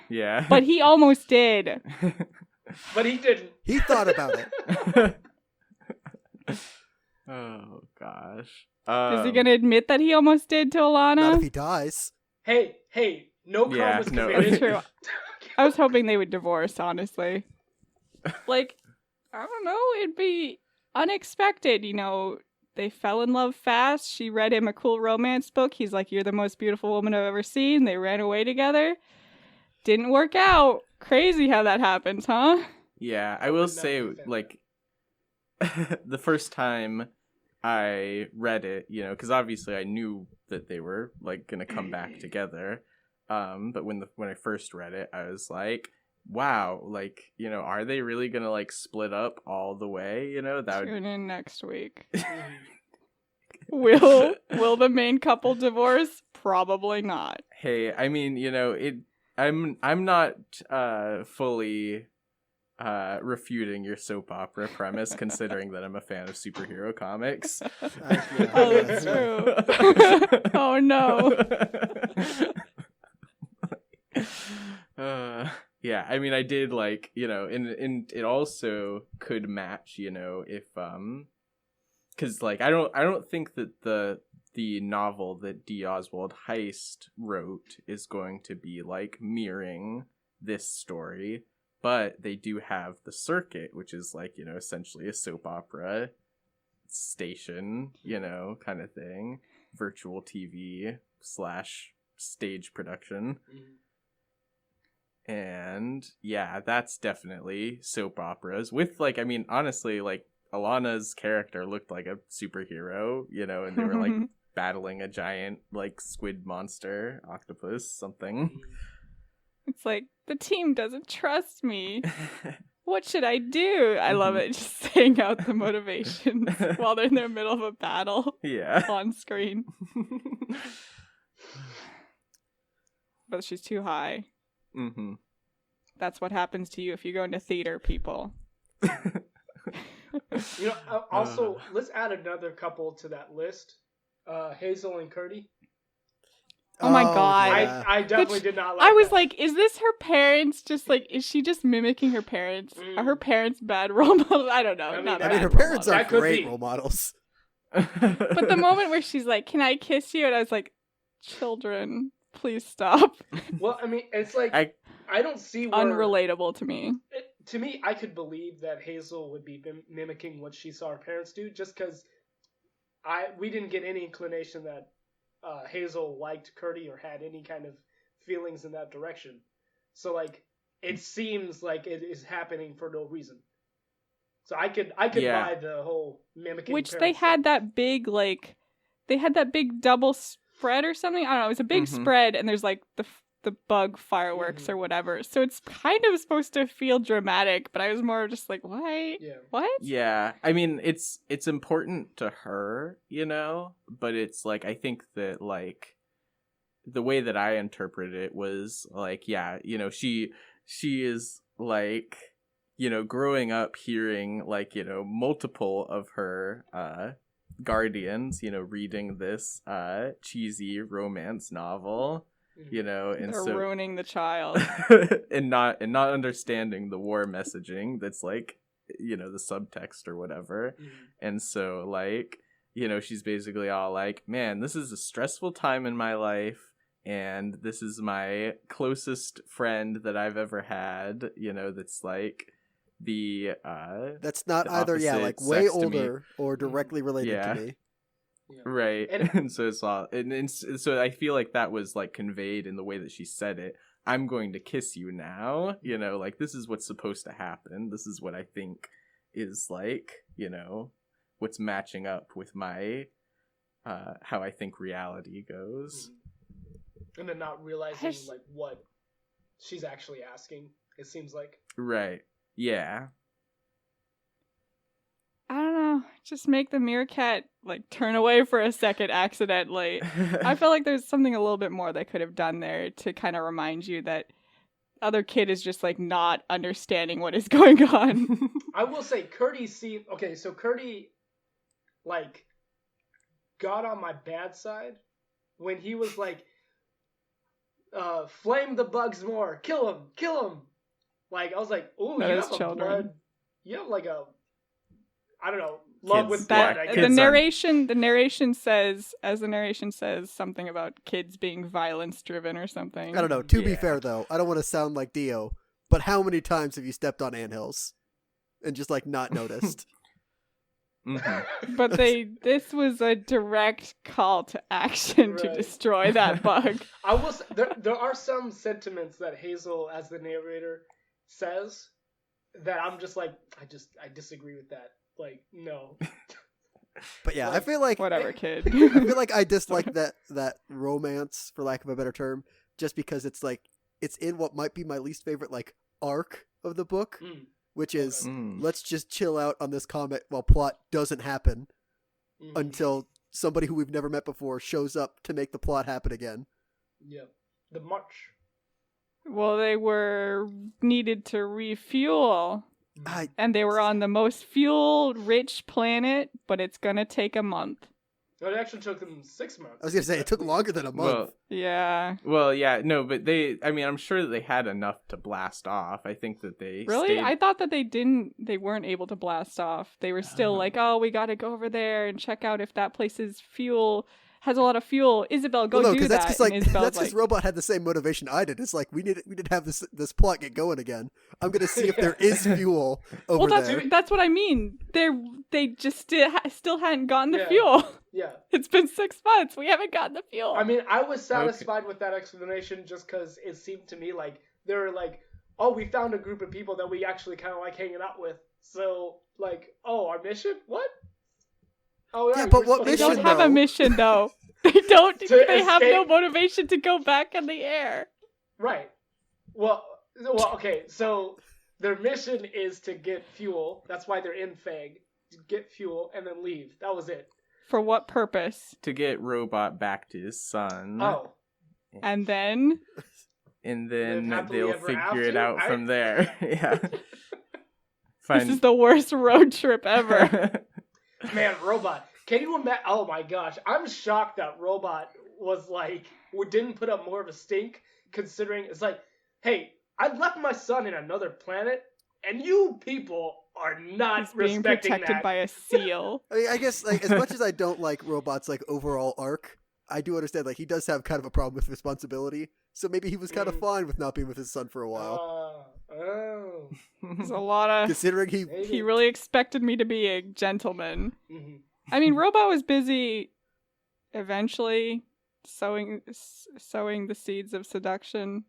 Yeah. But he almost did. But he didn't. He thought about it. Oh, gosh. Is he going to admit that he almost did to Alana? Not if he dies. Hey, no crime was committed. That's true. I was hoping they would divorce, honestly. Like, I don't know, it'd be unexpected, you know. They fell in love fast. She read him a cool romance book. He's like, "You're the most beautiful woman I've ever seen." They ran away together. Didn't work out. Crazy how that happens, huh? Yeah, I will say, like, the first time I read it, you know, because obviously I knew that they were, like, going to come back together. But when I first read it, I was like, wow, like, you know, are they really going to, like, split up all the way, you know? Tune in next week. Will the main couple divorce? Probably not. Hey, I mean, you know, I'm not fully refuting your soap opera premise, considering that I'm a fan of superhero comics. Oh, that's true. Oh no. Yeah, I mean, I did like, you know, and it also could match, you know, if because like I don't think that the novel that D. Oswald Heist wrote is going to be like mirroring this story, but they do have the circuit, which is like, you know, essentially a soap opera station, you know, kind of thing, virtual TV / stage production. And yeah, that's definitely soap operas with like, I mean, honestly, like Alana's character looked like a superhero, you know, and they were like battling a giant like squid monster, octopus, something. It's like, the team doesn't trust me. What should I do? I love it, just saying out the motivations while they're in the middle of a battle. Yeah. On screen. But she's too high. Mm-hmm. That's what happens to you if you go into theater, people. You know, also, let's add another couple to that list. Hazel and Curdy. Oh my god. Yeah. I definitely did not like I was that. like, is this her parents? Just like, is she just mimicking her parents? Are her parents bad role models? I don't know. I mean, Not I I bad mean, her role parents models. are That could great be. role models. But the moment where she's like, "Can I kiss you?" and I was like, children, Please stop. Well, I mean, it's like I don't see where Unrelatable to me. To me, I could believe that Hazel would be mimicking what she saw her parents do, just because we didn't get any inclination that Hazel liked Curdy or had any kind of feelings in that direction. So like, it seems like it is happening for no reason. So I could buy the whole mimicking. Which they had that big double spread or something. I don't know. It was a big spread, and there's like the bug fireworks or whatever. So it's kind of supposed to feel dramatic, but I was more just like, what? Yeah. What? Yeah. I mean, it's important to her, but it's like, I think that like the way that I interpreted it was like, yeah, she is like, growing up hearing like, multiple of her guardians, reading this cheesy romance novel. And they're so ruining the child and not understanding the war messaging that's like, the subtext or whatever. And so like, she's basically all like, man, this is a stressful time in my life, and this is my closest friend that I've ever had, that's like that's not the either like way older or directly related to me. Yeah. Right. And so it's all, and so I feel like that was like conveyed in the way that she said it. I'm going to kiss you now, like this is what's supposed to happen. This is what I think is like, what's matching up with my, how I think reality goes. And then not realizing like what she's actually asking, it seems like. Right. Yeah. I don't know. Just make the meerkat like turn away for a second accidentally. I feel like there's something a little bit more they could have done there to kind of remind you that other kid is just like not understanding what is going on. I will say Curdy so Curdy like got on my bad side when he was like flame the bugs more, kill him. Like I was like, ooh, no, you have children. a blood, you have like a, I don't know, love with that, blood. I guess. The narration says something about kids being violence driven or something. I don't know. To be fair though, I don't want to sound like Dio, but how many times have you stepped on anthills and just like not noticed? But this was a direct call to action to destroy that bug. I will. There are some sentiments that Hazel, as the narrator, says that I'm just like, I disagree with that. Like, no. But yeah, I feel like whatever, kid. I feel like I dislike that romance, for lack of a better term, just because it's like it's in what might be my least favorite like arc of the book. Which is, let's just chill out on this comet while plot doesn't happen until somebody who we've never met before shows up to make the plot happen again. Yeah. The march. Well, they were needed to refuel. And they were on the most fuel-rich planet, but it's going to take a month. No, it actually took them 6 months. I was going to say, it took longer than a month. Well, yeah, no, but I'm sure that they had enough to blast off. I think that they Really? I thought that they weren't able to blast off. They were still like, oh, we got to go over there and check out if that place's fuel has a lot of fuel. Isabel, go do that. That's because Robot had the same motivation I did. It's like, we need to have this plot get going again. I'm going to see if there is fuel over there. That's what I mean. They just still hadn't gotten the fuel. Yeah. It's been 6 months. We haven't gotten the fuel. I mean, I was satisfied with that explanation just because it seemed to me like they were like, oh, we found a group of people that we actually kind of like hanging out with. So, like, oh, our mission? What? Oh, yeah, but what they mission? They don't have a mission, though. They don't. They have no motivation to go back in the air. Right. Well, okay. So their mission is to get fuel. That's why they're in Fag. To get fuel and then leave. That was it. For what purpose? To get Robot back to his son. Oh. And then? And then they'll figure it out from there. Yeah. This is the worst road trip ever. Man, Robot. Can you imagine? Oh my gosh. I'm shocked that Robot was like, didn't put up more of a stink, considering it's like, hey, I left my son in another planet, and you people are not being respecting protected that. by a seal. I mean, I guess like as much as I don't like Robot's like overall arc, I do understand, like, he does have kind of a problem with responsibility, so maybe he was kind of fine with not being with his son for a while. There's a lot of... Considering he really expected me to be a gentleman. Mhm. I mean, Robot was busy eventually sowing the seeds of seduction.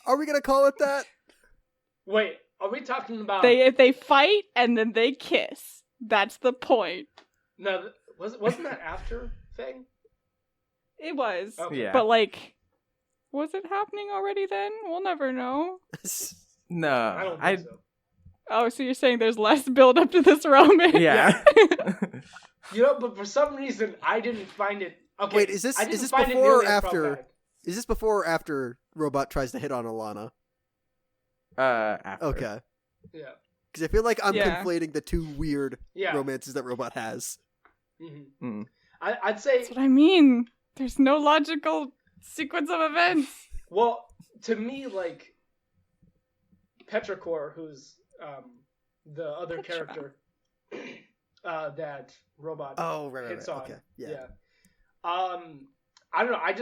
Are we gonna call it that? Wait, are we talking about... They fight and then they kiss. That's the point. No, wasn't that after Faye? It was. Okay. Yeah. But, like, was it happening already then? We'll never know. No, I don't think so. Oh, so you're saying there's less build up to this romance? Yeah. But for some reason, I didn't find it... Okay, Wait, is this before or after? Is this before or after Robot tries to hit on Alana? After. Okay. Yeah. Because I feel like I'm Yeah. conflating the two weird Yeah. romances that Robot has. Mm-hmm. Mm. I'd say... That's what I mean. There's no logical sequence of events. Well, to me, like, Petrichor, who's the other Petra. character that Robot Oh, right. hits on. Okay. Yeah. I don't know. I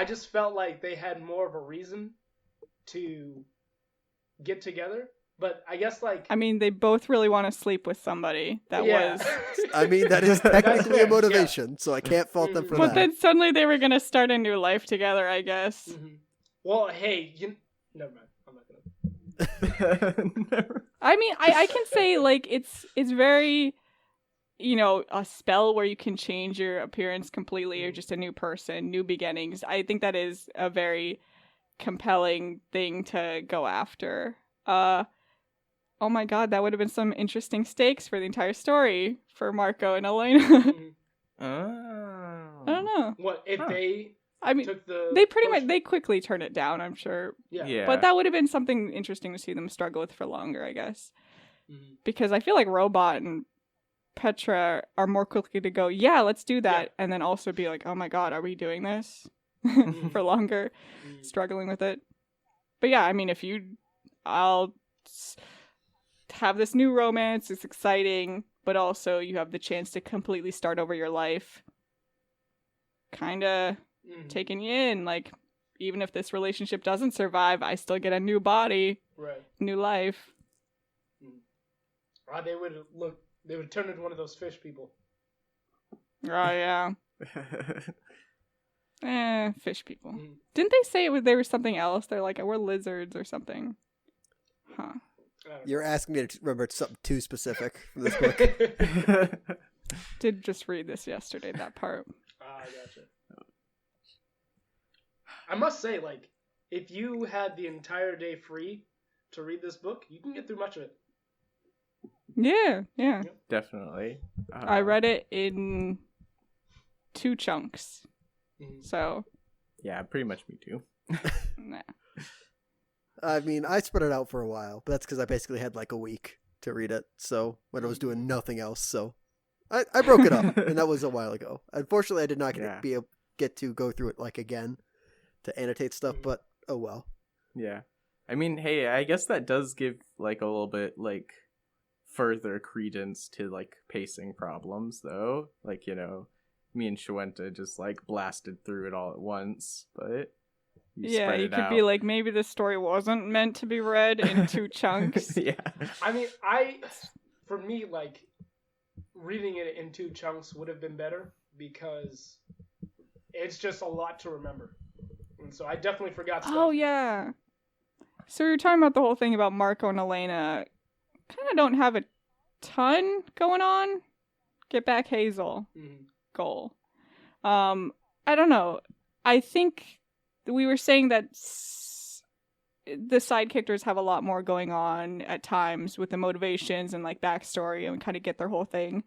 just felt like they had more of a reason to get together. But I guess, like... I mean, they both really want to sleep with somebody. That was... I mean, that is technically fair, a motivation, so I can't fault them for But that. then suddenly they were going to start a new life together, I guess. Mhm. Well, hey, never mind. I'm not gonna... I mean, I can say, like, it's very, you know, a spell where you can change your appearance completely or just a new person, new beginnings. I think that is a very compelling thing to go after. Oh my god, that would have been some interesting stakes for the entire story for Marco and Elena. Mhm. Oh. I don't know. What, if they I mean, took the... they pretty potion? much, they quickly turn it down, I'm sure. Yeah. But that would have been something interesting to see them struggle with for longer, I guess. Mhm. Because I feel like Robot and Petra are more quickly to go, yeah, let's do that. Yeah. And then also be like, oh my god, are we doing this Mhm. for longer? Mhm. Struggling with it. But yeah, I mean, I'll have this new romance, it's exciting, but also you have the chance to completely start over your life. Kinda Mhm. taking you in, like, even if this relationship doesn't survive, I still get a new body, Right. new life. They would turn into one of those fish people. Oh yeah. Fish people. Mhm. Didn't they say they were something else? They're like, we're lizards or something. Huh. I don't know. You're asking me to remember something too specific from this book. Did just read this yesterday, that part. I gotcha. I must say, like, if you had the entire day free to read this book, you can get through much of it. Yeah. Definitely. I read it in 2 chunks. Mhm. So, Yeah, pretty much me too. nah. I mean, I spread it out for a while, but that's because I basically had like a week to read it. So when I was doing nothing else, so I broke it up, and that was a while ago. Unfortunately, I did not get to go through it like again to annotate stuff, but oh well. Yeah. I mean, hey, I guess that does give like a little bit like further credence to like pacing problems though. Like, you know, me and Shwenta just like blasted through it all at once, but You could be like, maybe the story wasn't meant to be read in 2 chunks. Yeah. I mean, for me, like, reading it in 2 chunks would have been better because it's just a lot to remember. And so I definitely forgot stuff. Oh, yeah. So we were talking about the whole thing about Marco and Elena. Kind of don't have a ton going on. Get back Hazel. Mhm. Goal. I don't know. I think we were saying that the side characters have a lot more going on at times with the motivations and like backstory and kind of get their whole thing.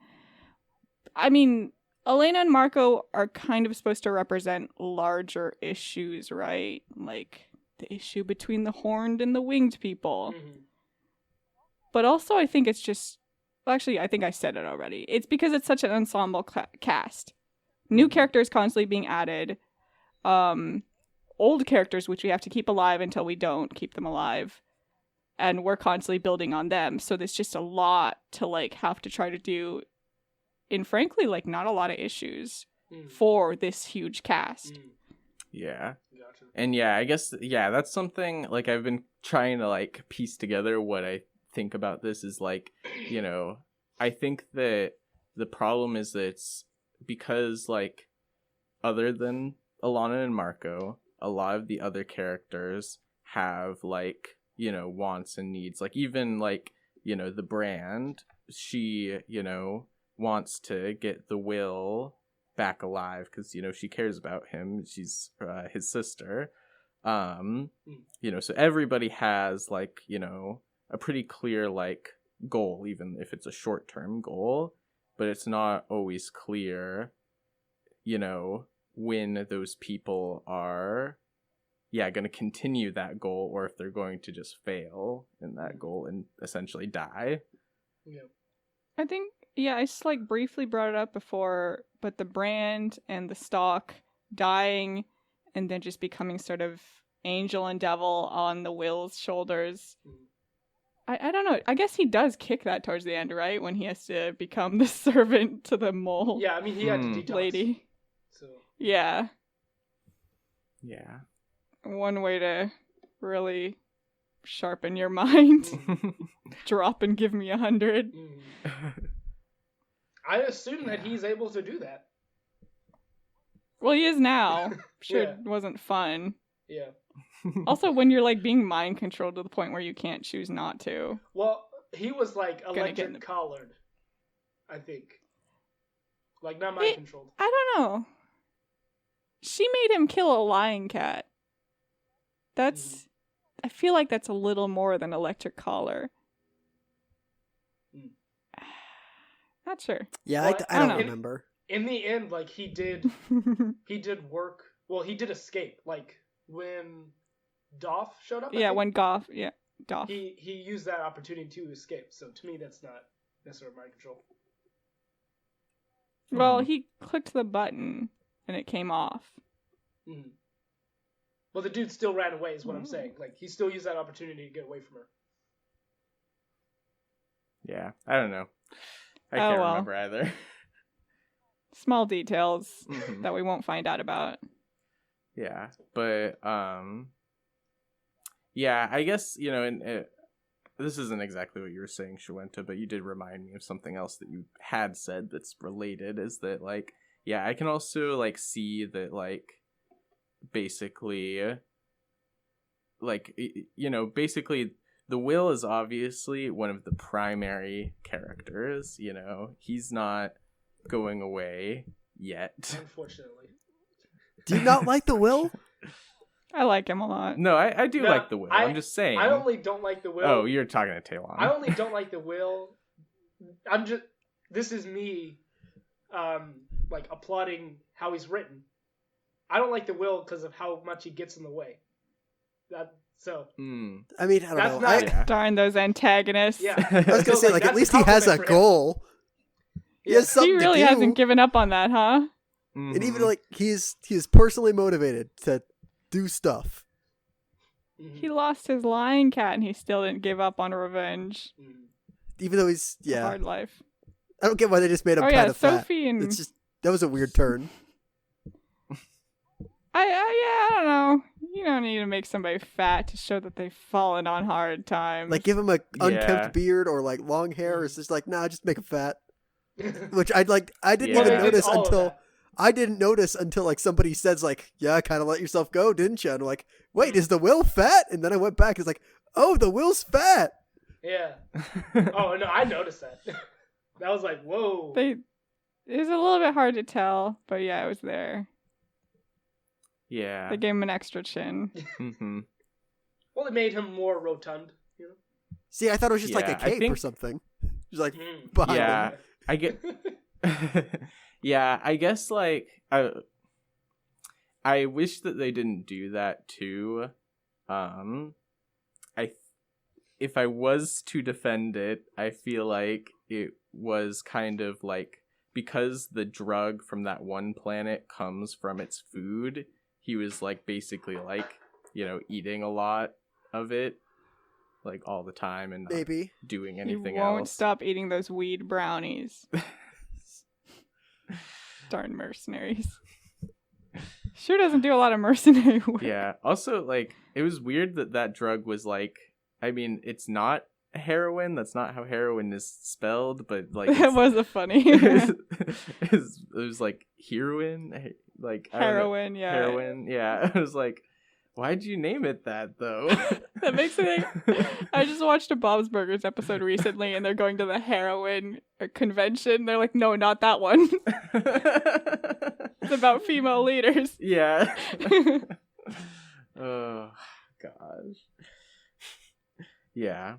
I mean, Elena and Marco are kind of supposed to represent larger issues, right? Like the issue between the horned and the winged people. Mhm. But also I think it's just, well, actually, I think I said it already. It's because it's such an ensemble cast. New characters constantly being added. Old characters, which we have to keep alive until we don't keep them alive. And we're constantly building on them. So there's just a lot to like have to try to do in, frankly, like not a lot of issues. for this huge cast. Yeah. Gotcha. And yeah, I guess, yeah, that's something, like, I've been trying to, like, piece together what I think about this is, like, you know, I think that the problem is that it's because, like, other than Alana and Marco, a lot of the other characters have, like, you know, wants and needs. Like, even, like, you know, the Brand, she, you know, wants to get the Will back alive because, you know, she cares about him. She's his sister. You know, so everybody has, like, you know, a pretty clear, like, goal, even if it's a short-term goal, but it's not always clear, you know, when those people are, yeah, going to continue that goal, or if they're going to just fail in that goal and essentially die. Yeah. I think, yeah, I just like briefly brought it up before, but the Brand and the Stalk dying and then just becoming sort of angel and devil on the Will's shoulders. I don't know. I guess he does kick that towards the end, right? When he has to become the servant to the mole Yeah, I mean, he had to detox. lady. So. Yeah. Yeah. One way to really sharpen your mind. Drop and give me 100. I assume that he's able to do that. Well, he is now. Sure, Yeah. it wasn't fun. Yeah. Also, when you're like being mind controlled to the point where you can't choose not to. Well, he was like Gonna get in electric the- collared, I think. Like, not mind controlled. I don't know. She made him kill a lion cat. That's... I feel like that's a little more than electric collar. Not sure. Yeah, Well, I I don't don't know. remember. In the end, like, he did work. Well, he did escape. Like, when Doff showed up, I Yeah, think, when Goff... Yeah, Doff. he used that opportunity to escape. So, to me, that's not necessarily mind control. Well, he clicked the button and it came off. Mm-hmm. Well, the dude still ran away, is what I'm saying. Like, he still used that opportunity to get away from her. Yeah, I don't know. I Oh, can't well. remember either. Small details Mhm. that we won't find out about. Yeah, but yeah, I guess, you know, and this isn't exactly what you were saying, Shawenta, but you did remind me of something else that you had said that's related, is that, like, yeah, I can also, like, see that, like, basically, like, you know, basically the Will is obviously one of the primary characters, you know, he's not going away yet. Unfortunately. Do you not like the Will? I like him a lot. No, I do No, like the Will. I'm just saying. I only don't like the Will. Oh, you're talking to Talon. I only don't like the Will. This is me, like, applauding how he's written. I don't like the Will because of how much he gets in the way. I mean, I don't That's know. not- Yeah. Darn those antagonists. Yeah. I was gonna say, like, at least he has a goal. He has He something really to do. hasn't given up on that, huh? Mhm. And even like he's personally motivated to do stuff. He lost his lion cat and he still didn't give up on revenge. Even though he's It's a hard life. I don't get why they just made him Oh kind yeah, of fat. Sophie and It's just that was a weird turn. I don't know. You don't need to make somebody fat to show that they've fallen on hard times. Like give him a unkempt Yeah. beard or like long hair. It's just like nah, just make him fat. Which I didn't Yeah. even Well, they did notice all of until that. I didn't notice until like somebody says like, yeah, kind of let yourself go, didn't you? And I'm like, wait, is the Will fat? And then I went back. It's like, oh, the Will's fat. Yeah. Oh no, I noticed that. That was like, whoa. it was a little bit hard to tell, but yeah, it was there. Yeah. They gave him an extra chin. Mm-hmm. Well, it made him more rotund. You know. See, I thought it was just like a Yeah, I cape or think- something. Just like Mm. behind Yeah. him. I get. Yeah, I guess like I wish that they didn't do that too. If I was to defend it, I feel like it was kind of like because the drug from that one planet comes from its food. He was like basically like, you know, eating a lot of it, like all the time, and not Maybe. doing He anything won't else. stop eating those weed brownies. Darn mercenaries. Sure doesn't do a lot of mercenary work. Yeah. Also, like, it was weird that drug was like, I mean, it's not heroin. That's not how heroin is spelled, but like That was a funny. it was like heroin, like I don't know. Heroin, yeah. Heroin, yeah. I was like, why'd you name it that though? That makes me think. I just watched a Bob's Burgers episode recently, and they're going to the heroin convention. They're like, no, not that one. It's about female leaders. Yeah. Oh gosh. Yeah.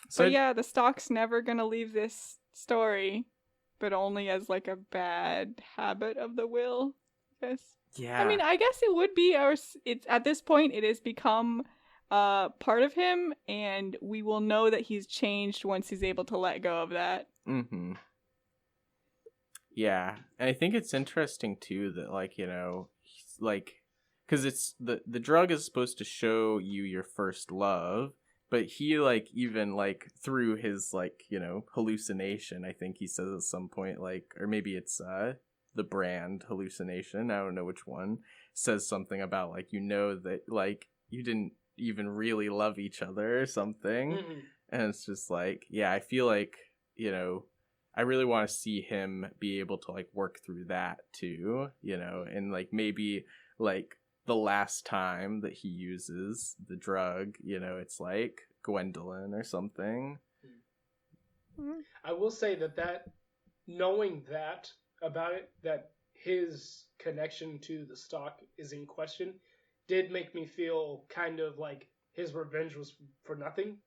So yeah, the stock's never gonna leave this story, but only as like a bad habit of the will, I guess. Yeah. I mean, I guess it would be it's at this point it has become part of him, and we will know that he's changed once he's able to let go of that. Mm-hmm. Yeah. And I think it's interesting too that, like, you know, like, because it's the drug is supposed to show you your first love, but he, like, even, like, through his, like, you know, hallucination, I think he says at some point, like, or maybe it's the brand hallucination, I don't know which one, says something about, like, you know that, like, you didn't even really love each other or something. Mm-mm. And it's just like, yeah, I feel like, you know, I really want to see him be able to, like, work through that too, you know, and, like, maybe, like, the last time that he uses the drug, you know, it's like Gwendolyn or something. I will say that knowing that about it, that his connection to the stock is in question, did make me feel kind of like his revenge was for nothing.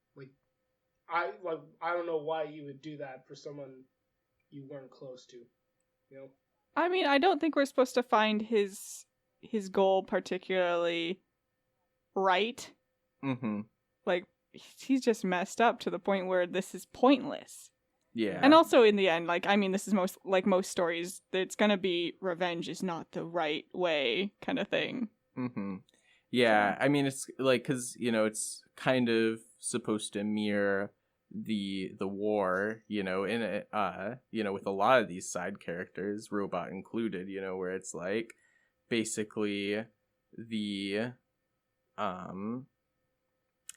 I don't know why you would do that for someone you weren't close to, you know? I mean, I don't think we're supposed to find his goal particularly right. Mm-hmm. Like, he's just messed up to the point where this is pointless. Yeah. And also in the end, like, I mean, this is most stories, it's gonna be revenge is not the right way kind of thing. Mm-hmm. Yeah, I mean, it's like, because, you know, it's kind of supposed to mirror the war, you know, in it, you know, with a lot of these side characters, Robot included, you know, where it's like basically the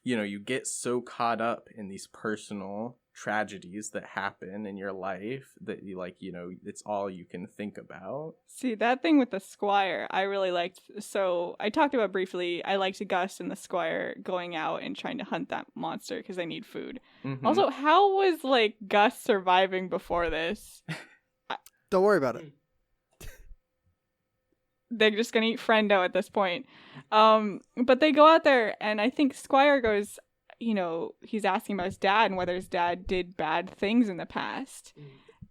you know, you get so caught up in these personal tragedies that happen in your life that you, like, you know, it's all you can think about. See, that thing with the squire, I really liked. So I talked about briefly, I liked Gus and the squire going out and trying to hunt that monster because they need food. Mm-hmm. Also, how was, like, Gus surviving before this? Don't worry about it. They're just gonna eat friendo at this point. But they go out there, and I think Squire goes, you know, he's asking about his dad and whether his dad did bad things in the past.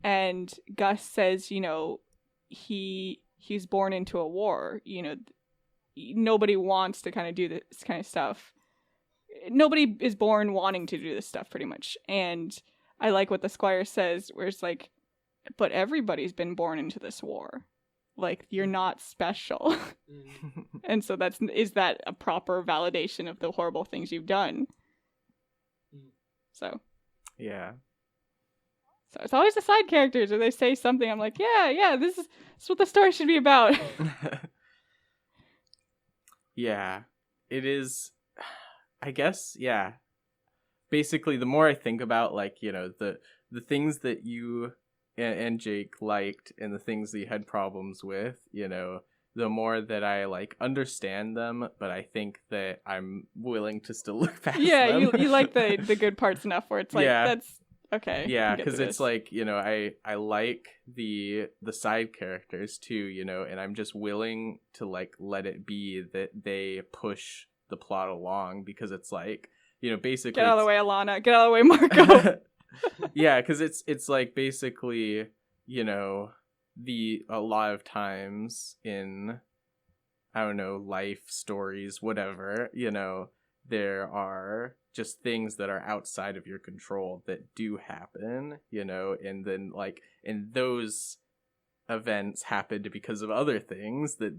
And Gus says, you know, he's born into a war. You know, nobody wants to kind of do this kind of stuff. Nobody is born wanting to do this stuff, pretty much. And I like what the Squire says, where it's like, but everybody's been born into this war. Like, you're not special. And so is that a proper validation of the horrible things you've done? So. Yeah. So it's always the side characters, or they say something, I'm like, yeah, this is what the story should be about. Yeah. It is, I guess, yeah. Basically, the more I think about, like, you know, the things that you and Jake liked and the things that you had problems with, you know, the more that I, like, understand them, but I think that I'm willing to still look past them. Yeah, you like the good parts enough where it's like, yeah. That's okay. Yeah, because it's like, you know, I like the side characters too, you know, and I'm just willing to, like, let it be that they push the plot along, because it's like, you know, basically, get out of the way, Alana, get out of the way, Marco. Yeah, because it's like basically, you know, a lot of times in, I don't know, life stories, whatever, you know, there are just things that are outside of your control that do happen, you know, and then, like, and those events happened because of other things that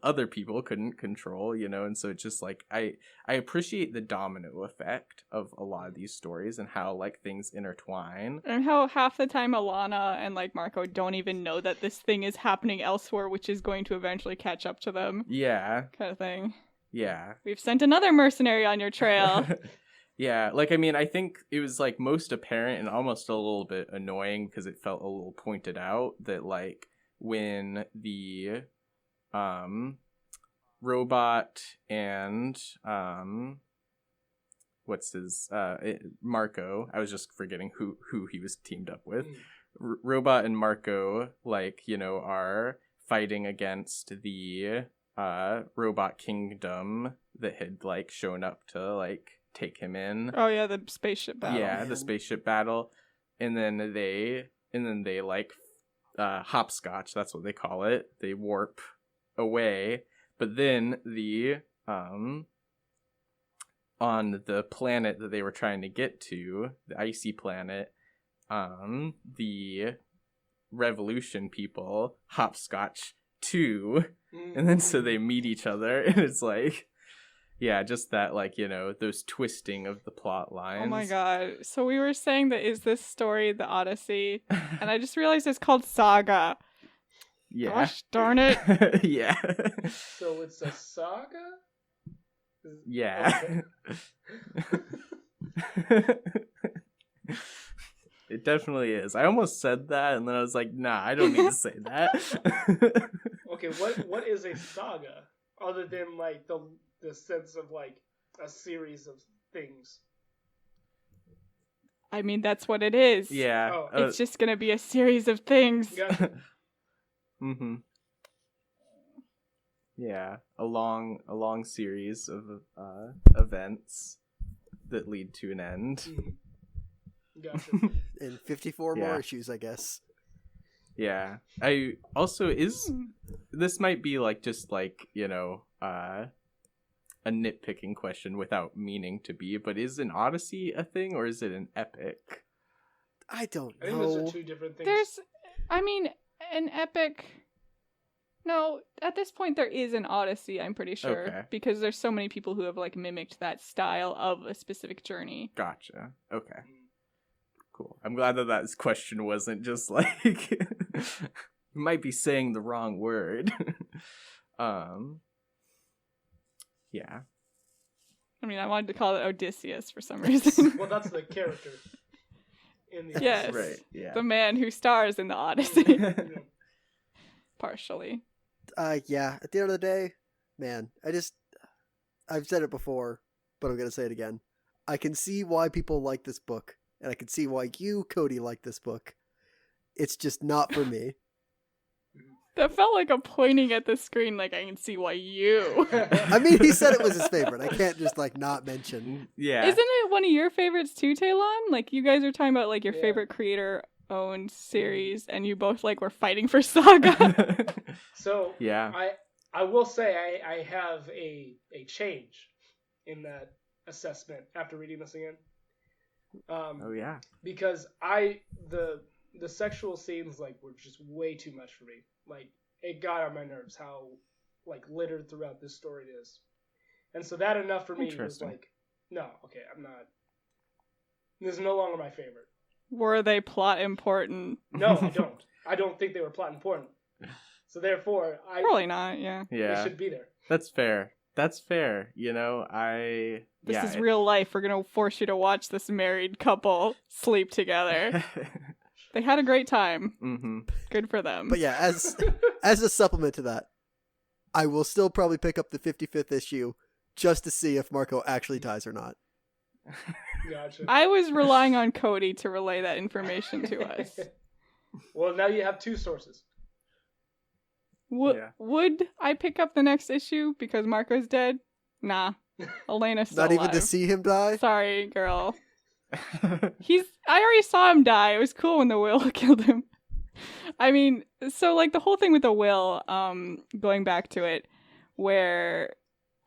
other people couldn't control, and so it's just like I appreciate the domino effect of a lot of these stories and how like things intertwine, and how half the time Alana and like Marco don't even know that this thing is happening elsewhere, which is going to eventually catch up to them. Yeah, kind of thing. Yeah, we've sent another mercenary on your trail. Yeah, like I mean, I think it was like most apparent and almost a little bit annoying because it felt a little pointed out that like when the robot and what's his Marco, I was just forgetting who he was teamed up with. Robot and Marco like, are fighting against the robot kingdom that had like shown up to like take him in. Oh yeah, the spaceship battle. Yeah, the spaceship battle. And then they like hopscotch, that's what they call it. They warp away. But then the on the planet that they were trying to get to, the icy planet, the revolution people hopscotch too. And then so they meet each other, and it's like, yeah, just that, like, those twisting of the plot lines. Oh my god. So we were saying that is this story the Odyssey? And I just realized it's called Saga. Yeah. Gosh darn it. Yeah. So it's a saga? Yeah. Okay. It definitely is. I almost said that, and then I was like, nah, I don't need to say that. Okay, what is a saga? Other than, like, the sense of, like, a series of things. I mean, that's what it is. Yeah. Oh. It's just gonna be a series of things. Gotcha. Mm-hmm. Yeah, a long series of events that lead to an end. Gotcha. And 54 Yeah. more issues, I guess. Yeah. I also this might be like just like, a nitpicking question without meaning to be, but is an Odyssey a thing or is it an epic? I don't I think those know. are two different things. There's, I mean, an epic. No, at this point there is an Odyssey, I'm pretty sure. Okay. Because there's so many people who have, like, mimicked that style of a specific journey. Gotcha. Okay. Cool. I'm glad that question wasn't just like you might be saying the wrong word. Yeah. I mean, I wanted to call it Odysseus for some reason. Well, that's the character in the Yes. Right. Yeah. The man who stars in the Odyssey. Yeah. Partially. Yeah, at the end of the day, man, I've said it before, but I'm going to say it again. I can see why people like this book, and I can see why you, Cody, like this book. It's just not for me. That felt like a pointing at the screen, like, I can see why you. I mean, he said it was his favorite. I can't just, like, not mention. Yeah. Isn't it one of your favorites too, Talon? Like, you guys are talking about, like, your Yeah. favorite creator-owned series, and you both, like, were fighting for Saga. So Yeah. I will say I have a change in that assessment after reading this again. Oh yeah. Because the sexual scenes like were just way too much for me. Like it got on my nerves how like littered throughout this story it is. And so that enough for me was Interesting. like, no, okay, I'm not. This is no longer my favorite. Were they plot important? No, I don't. I don't think they were plot important. So therefore, Probably not, yeah. they Yeah. should be there. That's fair. This Is real life. We're gonna force you to watch this married couple sleep together. They had a great time. Mm-hmm. Good for them. But yeah, as a supplement to that, I will still probably pick up the 55th issue just to see if Marco actually dies or not. Gotcha. I was relying on Cody to relay that information to us. Well, now you have two sources. Yeah. Would I pick up the next issue because Marco's dead? Nah. Elena's still Not even to alive. see him die? Sorry, girl. I already saw him die. It was cool when the will killed him. I mean, so like the whole thing with the will, going back to it, where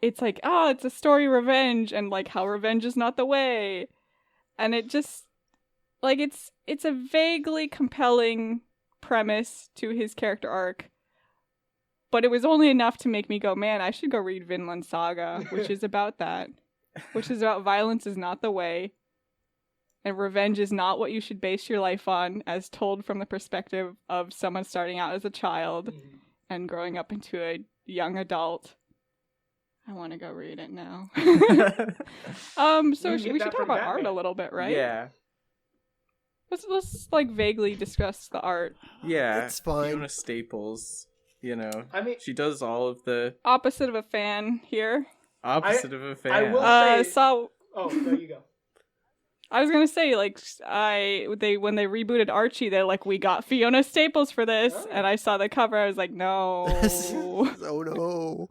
it's like, oh, it's a story of revenge, and like how revenge is not the way. And it just like it's a vaguely compelling premise to his character arc. But it was only enough to make me go, man, I should go read Vinland Saga, which is about that. Which is about violence is not the way. And revenge is not what you should base your life on, as told from the perspective of someone starting out as a child and growing up into a young adult. I want to go read it now. So we should talk about art a little bit, right? Yeah. Let's like vaguely discuss the art. Yeah. It's fine. Fiona Staples, you know. I mean, she does all of the Opposite of a fan here. opposite of a fan. I will say. Oh, there you go. I was gonna say, like, when they rebooted Archie, they're like, we got Fiona Staples for this, and I saw the cover, I was like, no. Oh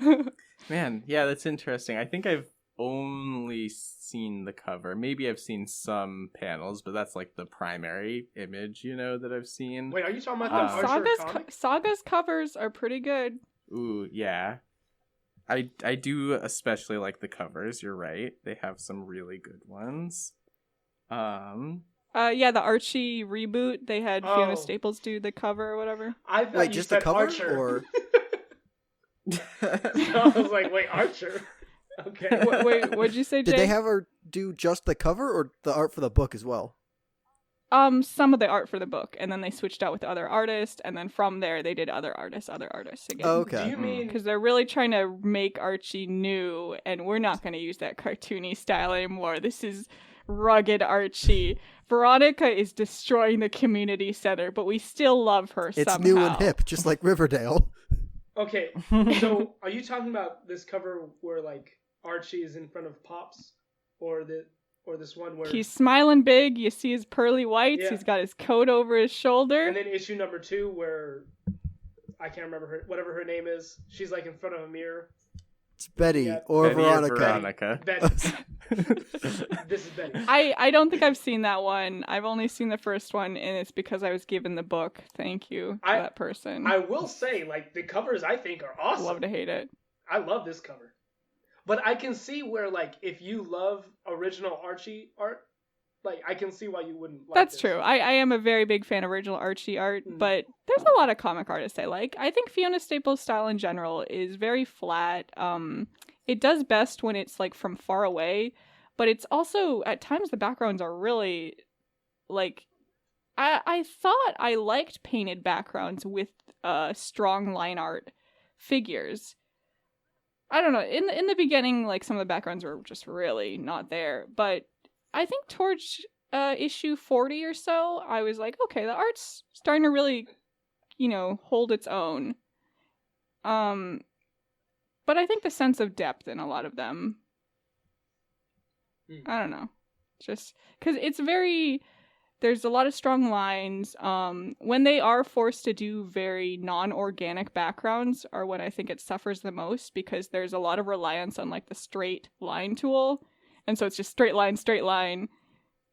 no. Man, yeah, that's interesting. I think I've only seen the cover. Maybe I've seen some panels, but that's like the primary image, you know, that I've seen. Wait, are you talking about the Archer comic? Saga's covers are pretty good. Ooh, yeah. I do especially like the covers, you're right. They have some really good ones. Yeah, the Archie reboot, they had Fiona Staples do the cover or whatever. I thought Wait, you just said the cover Archer. or So I was like, wait, Archer? Okay. Wait, what'd you say, Jay? did they have her do just the cover or the art for the book as well? Some of the art for the book, and then they switched out with other artists, and then from there they did other artists again. Oh, okay. Do you mean... Because they're really trying to make Archie new, and we're not going to use that cartoony style anymore. This is rugged Archie. Veronica is destroying the community center, but we still love her It's somehow. new and hip, just like Riverdale. Okay, so are you talking about this cover where, like, Archie is in front of Pops? Or this one where... He's smiling big, you see his pearly whites, Yeah. he's got his coat over his shoulder. And then issue number 2 where... I can't remember whatever her name is. She's, like, in front of a mirror. It's Betty Yeah. or Betty Veronica. Betty. This is Betty. I don't think I've seen that one. I've only seen the first one, and it's because I was given the book. Thank you to that person. I will say, like, the covers I think are awesome. Love to hate it. I love this cover. But I can see where, like, if you love original Archie art, like, I can see why you wouldn't like That's this. true. I am a very big fan of original Archie art, but there's a lot of comic artists I like. I think Fiona Staples' style in general is very flat. It does best when it's, like, from far away, but it's also, at times, the backgrounds are really, like, I thought I liked painted backgrounds with strong line art figures. I don't know. In the beginning, like, some of the backgrounds were just really not there, but I think towards issue 40 or so, I was like, okay, the art's starting to really, hold its own. But I think the sense of depth in a lot of them, I don't know, just because there's a lot of strong lines. When they are forced to do very non-organic backgrounds are when I think it suffers the most, because there's a lot of reliance on, like, the straight line tool. And so it's just straight line,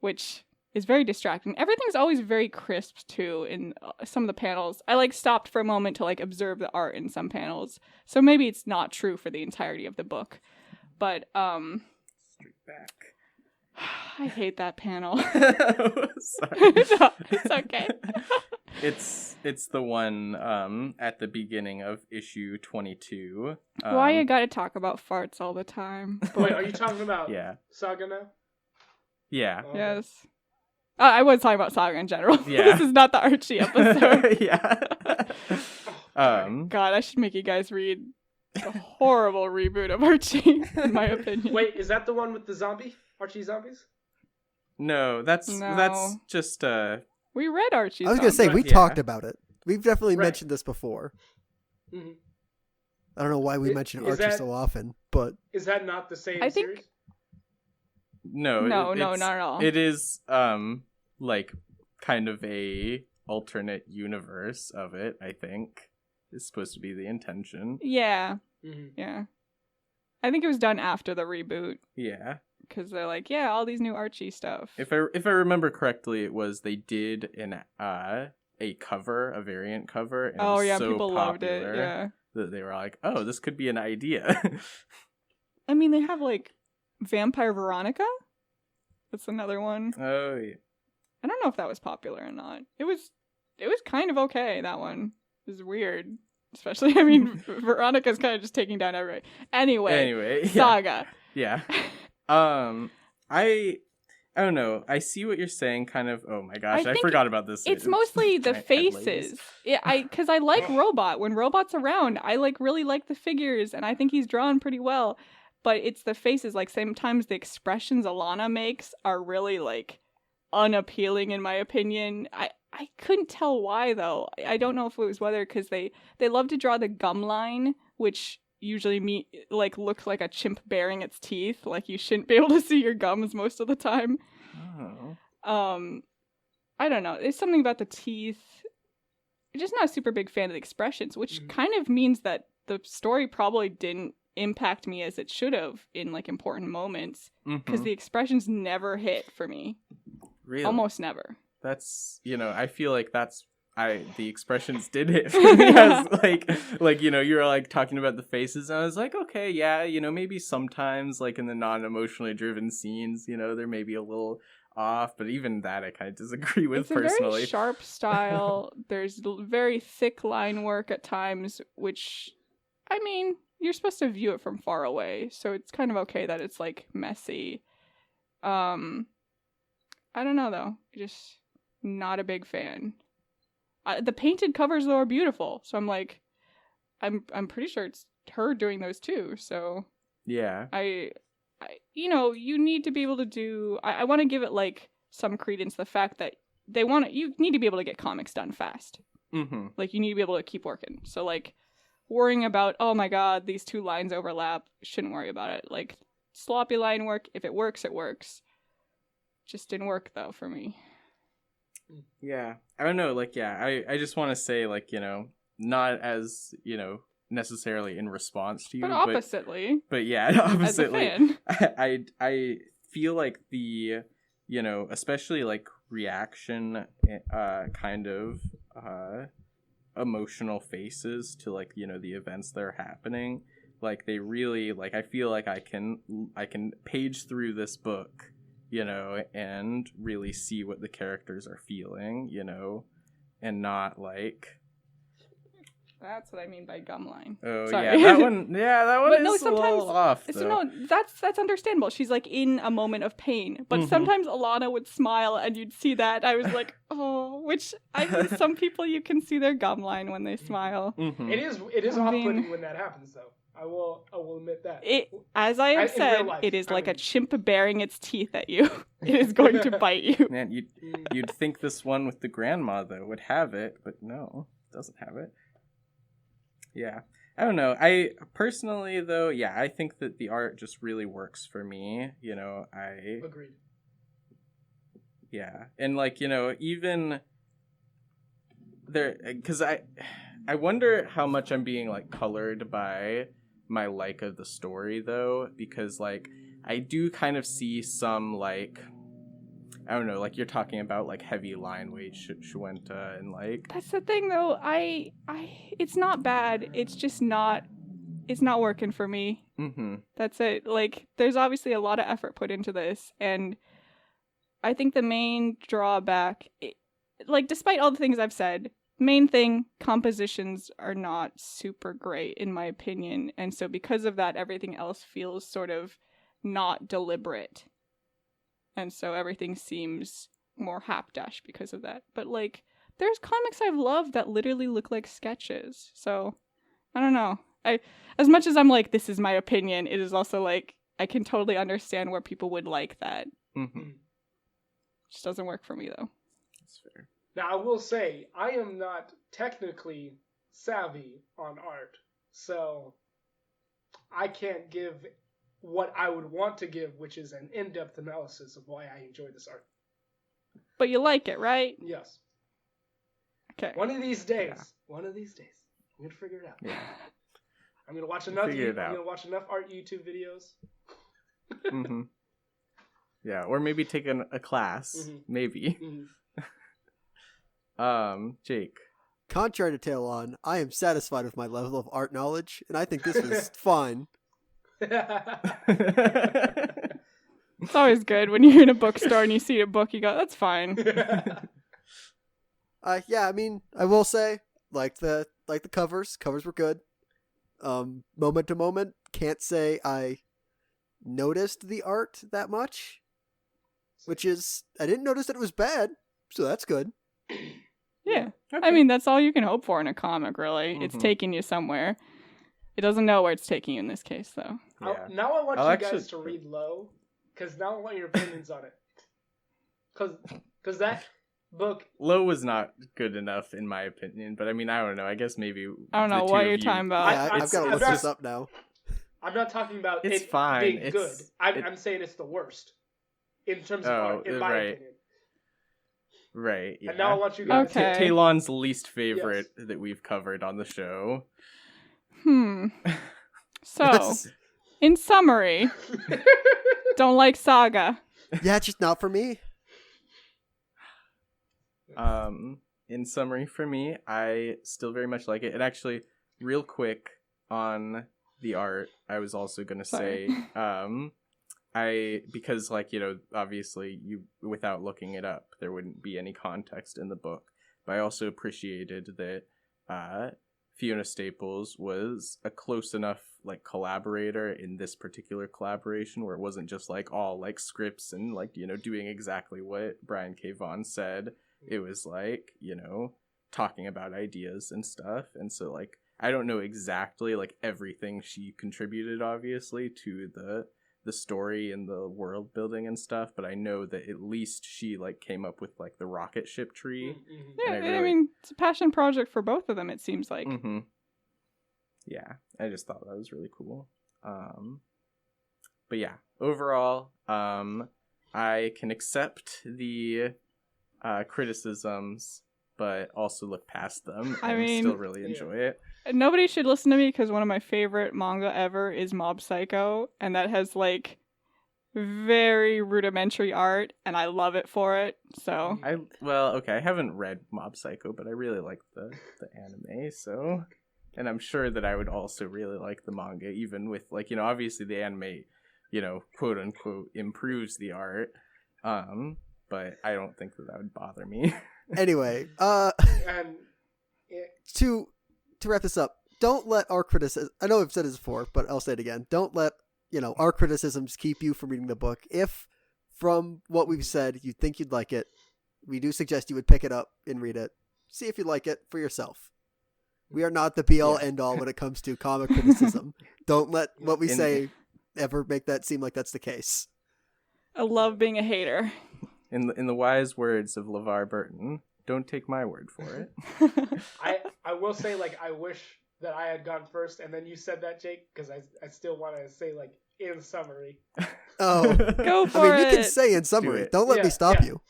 which is very distracting. Everything's always very crisp, too, in some of the panels. I, like, stopped for a moment to, like, observe the art in some panels. So maybe it's not true for the entirety of the book. But, Straight back. I hate that panel. Sorry. No, it's okay. It's the one at the beginning of issue 22. Why you gotta talk about farts all the time? Wait, are you talking about Yeah. Saga now? Yeah. Oh. Yes. I was talking about Saga in general. Yeah. This is not the Archie episode. Yeah. God, I should make you guys read the horrible reboot of Archie, in my opinion. Wait, is that the one with the Archie zombies? No, that's just We read Archie. I was going to say, we talked about it. We've definitely mentioned this before. Mm-hmm. I don't know why we mention Archie so often, but... Is that not the same series? series? No, not at all. It is like kind of a alternate universe of it, I think. Is supposed to be the intention. Yeah. Mm-hmm. Yeah. I think it was done after the reboot. Yeah. Because they're like, yeah, all these new Archie stuff. If I remember correctly, it was they did a variant cover. And it was so people loved it. popular Yeah. that they were like, oh, this could be an idea. I mean, they have, like, Vampire Veronica. That's another one. Oh yeah. I don't know if that was popular or not. It was kind of okay, that one. It was weird. especially. I mean, Veronica's kind of just taking down everybody. Anyway, Saga. Yeah. I don't know. I see what you're saying. Kind of. Oh my gosh, I forgot about this. It's mostly the faces. Because I like Robot. When Robot's around, I really like the figures, and I think he's drawn pretty well. But it's the faces. Like sometimes the expressions Alana makes are really like unappealing, in my opinion. I couldn't tell why though. I don't know if it was whether because they love to draw the gum line, which usually looks like a chimp baring its teeth. Like you shouldn't be able to see your gums most of the time. Oh. I don't know. There's something about the teeth. I'm just not a super big fan of the expressions, which kind of means that the story probably didn't impact me as it should have in like important moments because the expressions never hit for me. Really? Almost never. That's, I feel like the expressions did hit for me as like you were like talking about the faces and I was like, okay, yeah, maybe sometimes like in the non-emotionally driven scenes, there may be a little off, but even that I kind of disagree with personally. It's a very sharp style. There's very thick line work at times, which, I mean, you're supposed to view it from far away, so it's kind of okay that it's like messy. I don't know though. Just not a big fan. The painted covers though are beautiful, so I'm like, I'm pretty sure it's her doing those too. So yeah, I you need to be able to do. I want to give it like some credence. The fact that you need to be able to get comics done fast. Mm-hmm. Like you need to be able to keep working. So like worrying about, oh my god, these two lines overlap. Shouldn't worry about it. Like sloppy line work. If it works, it works. Just didn't work though for me. Yeah, I don't know, like, yeah, I just want to say, like, not as, necessarily in response to you, but oppositely. But yeah, oppositely. As a fan. I feel like the, especially, like, reaction kind of emotional faces to, like, the events that are happening, like, they really, like, I feel like I can page through this book, and really see what the characters are feeling, and not like... That's what I mean by gum line. Oh, sorry. that one but is a little off, though. No, that's understandable. She's, like, in a moment of pain. But sometimes Alana would smile, and you'd see that. I was like, oh, which, I mean, some people, you can see their gum line when they smile. Mm-hmm. It is off-putting when that happens, though. I will admit that. As I have said, it is like a chimp baring its teeth at you. It is going to bite you. Man, you'd think this one with the grandma, though, would have it, but no, it doesn't have it. Yeah. I don't know. I personally, though, yeah, I think that the art just really works for me. I... Agreed. Yeah. And, like, even... there... Because I wonder how much I'm being, like, colored by my like of the story, though, because, like, I do kind of see some, like, I don't know, like, you're talking about, like, heavy line weight Shuenta and, like... That's the thing, though. It's not bad. It's just not... It's not working for me. Mm-hmm. That's it. Like, there's obviously a lot of effort put into this, and I think the main drawback... like, despite all the things I've said... Main thing, compositions are not super great in my opinion, and so because of that everything else feels sort of not deliberate, and so everything seems more hapdash because of that. But like there's comics I've loved that literally look like sketches, so I don't know. As much as I'm like, this is my opinion, it is also like I can totally understand where people would like that. Mm-hmm. Just doesn't work for me though. That's fair. Now, I will say, I am not technically savvy on art, so I can't give what I would want to give, which is an in-depth analysis of why I enjoy this art. But you like it, right? Yes. Okay. One of these days, I'm going to figure it out. Yeah. I'm going to watch enough art YouTube videos. Mm-hmm. Yeah, or maybe take a class, maybe. Mm-hmm. Jake. Contrary to Talon, I am satisfied with my level of art knowledge, and I think this was fine. It's always good when you're in a bookstore and you see a book, you go, that's fine. Yeah, I mean, I will say, like, the like the covers. Covers were good. Moment to moment, can't say I noticed the art that much, which is, I didn't notice that it was bad, so that's good. Yeah. Okay. I mean, that's all you can hope for in a comic, really. It's Mhm. taking you somewhere. It doesn't know where it's taking you in this case, though. Yeah. Now I want I'll you guys actually- to read Low, because now I want your opinions on it. Because that book, Low was not good enough in my opinion, but I mean, I don't know. I guess maybe I don't know the two what of you're you- talking about. Yeah, I've it's- got to it's look this just- up now. I'm not talking about It's it fine. being It's- good. I'm, it- I'm saying it's the worst in terms of Oh, art, in my right. opinion. Right. Yeah. And now I want you guys Okay. Talon's least favorite that we've covered on the show. So, That's- in summary, don't like Saga. yeah, it's just not for me. In summary, for me, I still very much like it. And actually, real quick on the art, I was also gonna say, because like, you know, obviously you, without looking it up, there wouldn't be any context in the book. But I also appreciated that Fiona Staples was a close enough like collaborator in this particular collaboration where it wasn't just like all like scripts and like, you know, doing exactly what Brian K. Vaughan said. It was like, you know, talking about ideas and stuff. And so like, I don't know exactly like everything she contributed obviously to the story and the world building and stuff, but I know that at least she like came up with like the rocket ship tree. Yeah, And I, I really- mean, it's a passion project for both of them, it seems like. Mm-hmm. Yeah, I just thought that was really cool. But yeah, overall, I can accept the criticisms, but also look past them. I and mean- still really enjoy it. Nobody should listen to me because one of my favorite manga ever is Mob Psycho, and that has like very rudimentary art, and I love it for it. So I haven't read Mob Psycho, but I really like the anime, so, and I'm sure that I would also really like the manga, even with like, you know, obviously the anime, you know, quote unquote improves the art, but I don't think that would bother me. Anyway, And to wrap this up, don't let our criticism, I know I've said this before, but I'll say it again. Don't let, you know, our criticisms keep you from reading the book. If from what we've said, you think you'd like it, we do suggest you would pick it up and read it. See if you like it for yourself. We are not the be all end all when it comes to comic criticism. Don't let what we say ever make that seem like that's the case. I love being a hater. In the wise words of LeVar Burton, don't take my word for it. I will say, like, I wish that I had gone first, and then you said that, Jake, because I still want to say, like, in summary. Oh, Go for I mean, it. you can say in summary. it. Don't let Yeah, me stop yeah. you.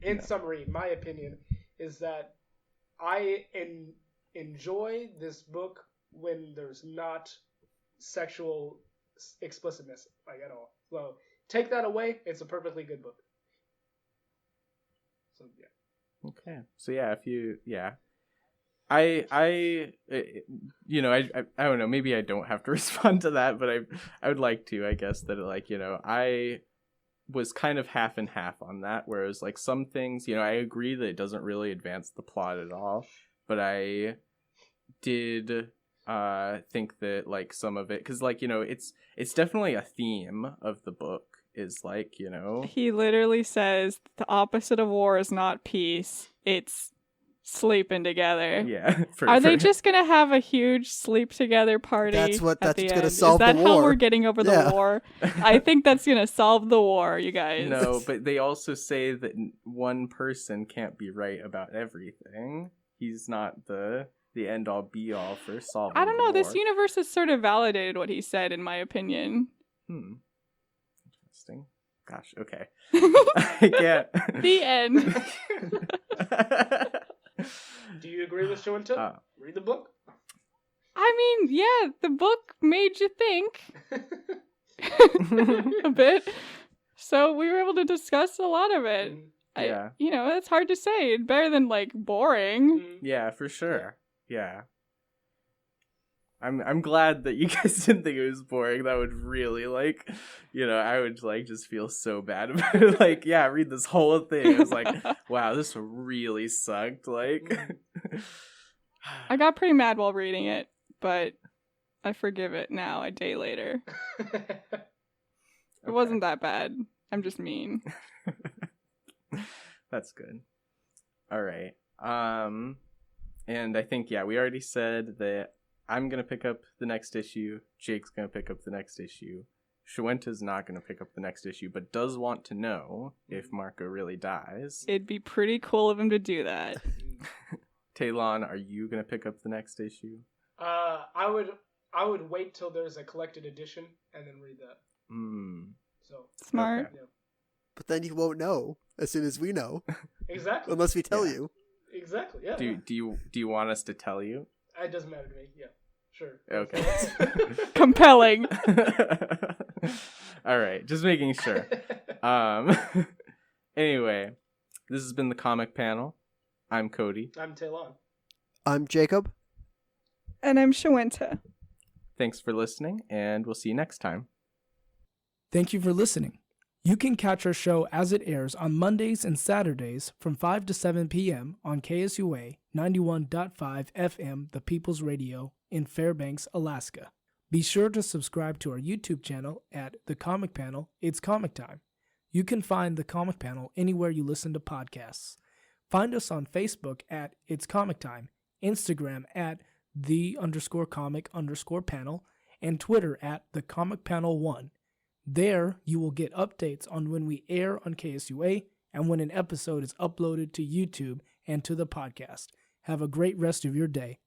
In summary, my opinion is that I enjoy this book when there's not sexual explicitness, like, at all. So take that away, it's a perfectly good book. So yeah. Okay. So yeah, I you know, I don't know, maybe I don't have to respond to that, but I would like to, I guess, that like, you know, I was kind of half and half on that, whereas like some things, you know, I agree that it doesn't really advance the plot at all, but I did think that like some of it, because like, you know, it's definitely a theme of the book is like, you know, He literally says the opposite of war is not peace, it's sleeping together. yeah. Are they just gonna have a huge sleep together party? That's at what's the gonna end? solve the Is that how war. we're getting over the Yeah. war? I think that's gonna solve the war, you guys. No, but they also say that one person can't be right about everything. He's not the end all be all for solving. I don't the know. This war. universe has sort of validated what he said, in my opinion. Interesting. Gosh. Okay. I can't. The end. Do you agree with Show and Tell? Uh, Read the book. I mean, yeah, the book made you think a bit, so we were able to discuss a lot of it. Yeah. You know, it's hard to say. It's better than like boring. Yeah, for sure. Yeah. I'm glad that you guys didn't think it was boring. That would really like, you know, I would like just feel so bad about it. Like, yeah, read this whole thing. I was like, wow, this really sucked. Like, I got pretty mad while reading it, but I forgive it now a day later. It wasn't that bad. I'm just mean. That's good. All right. And I think, we already said that I'm going to pick up the next issue. Jake's going to pick up the next issue. Shawenta's not going to pick up the next issue, but does want to know if Marco really dies. It'd be pretty cool of him to do that. Talon, are you going to pick up the next issue? I would wait till there's a collected edition and then read that. So smart. Yeah. But then you won't know as soon as we know. Exactly. Unless we tell you. Exactly. Yeah. Do you want us to tell you? It doesn't matter to me. Yeah. Sure. Okay. Compelling. All right, just making sure. Anyway, this has been the Comic Panel. I'm Cody. I'm Talon. I'm Jacob. And I'm Shawenta. Thanks for listening, and we'll see you next time. Thank you for listening. You can catch our show as it airs on Mondays and Saturdays from 5 to 7 p.m. on KSUA 91.5 FM, The People's Radio in Fairbanks, Alaska. Be sure to subscribe to our YouTube channel at The Comic Panel, It's Comic Time. You can find The Comic Panel anywhere you listen to podcasts. Find us on Facebook at It's Comic Time, Instagram at _comic_panel, and Twitter at The Comic Panel 1. There, you will get updates on when we air on KSUA and when an episode is uploaded to YouTube and to the podcast. Have a great rest of your day.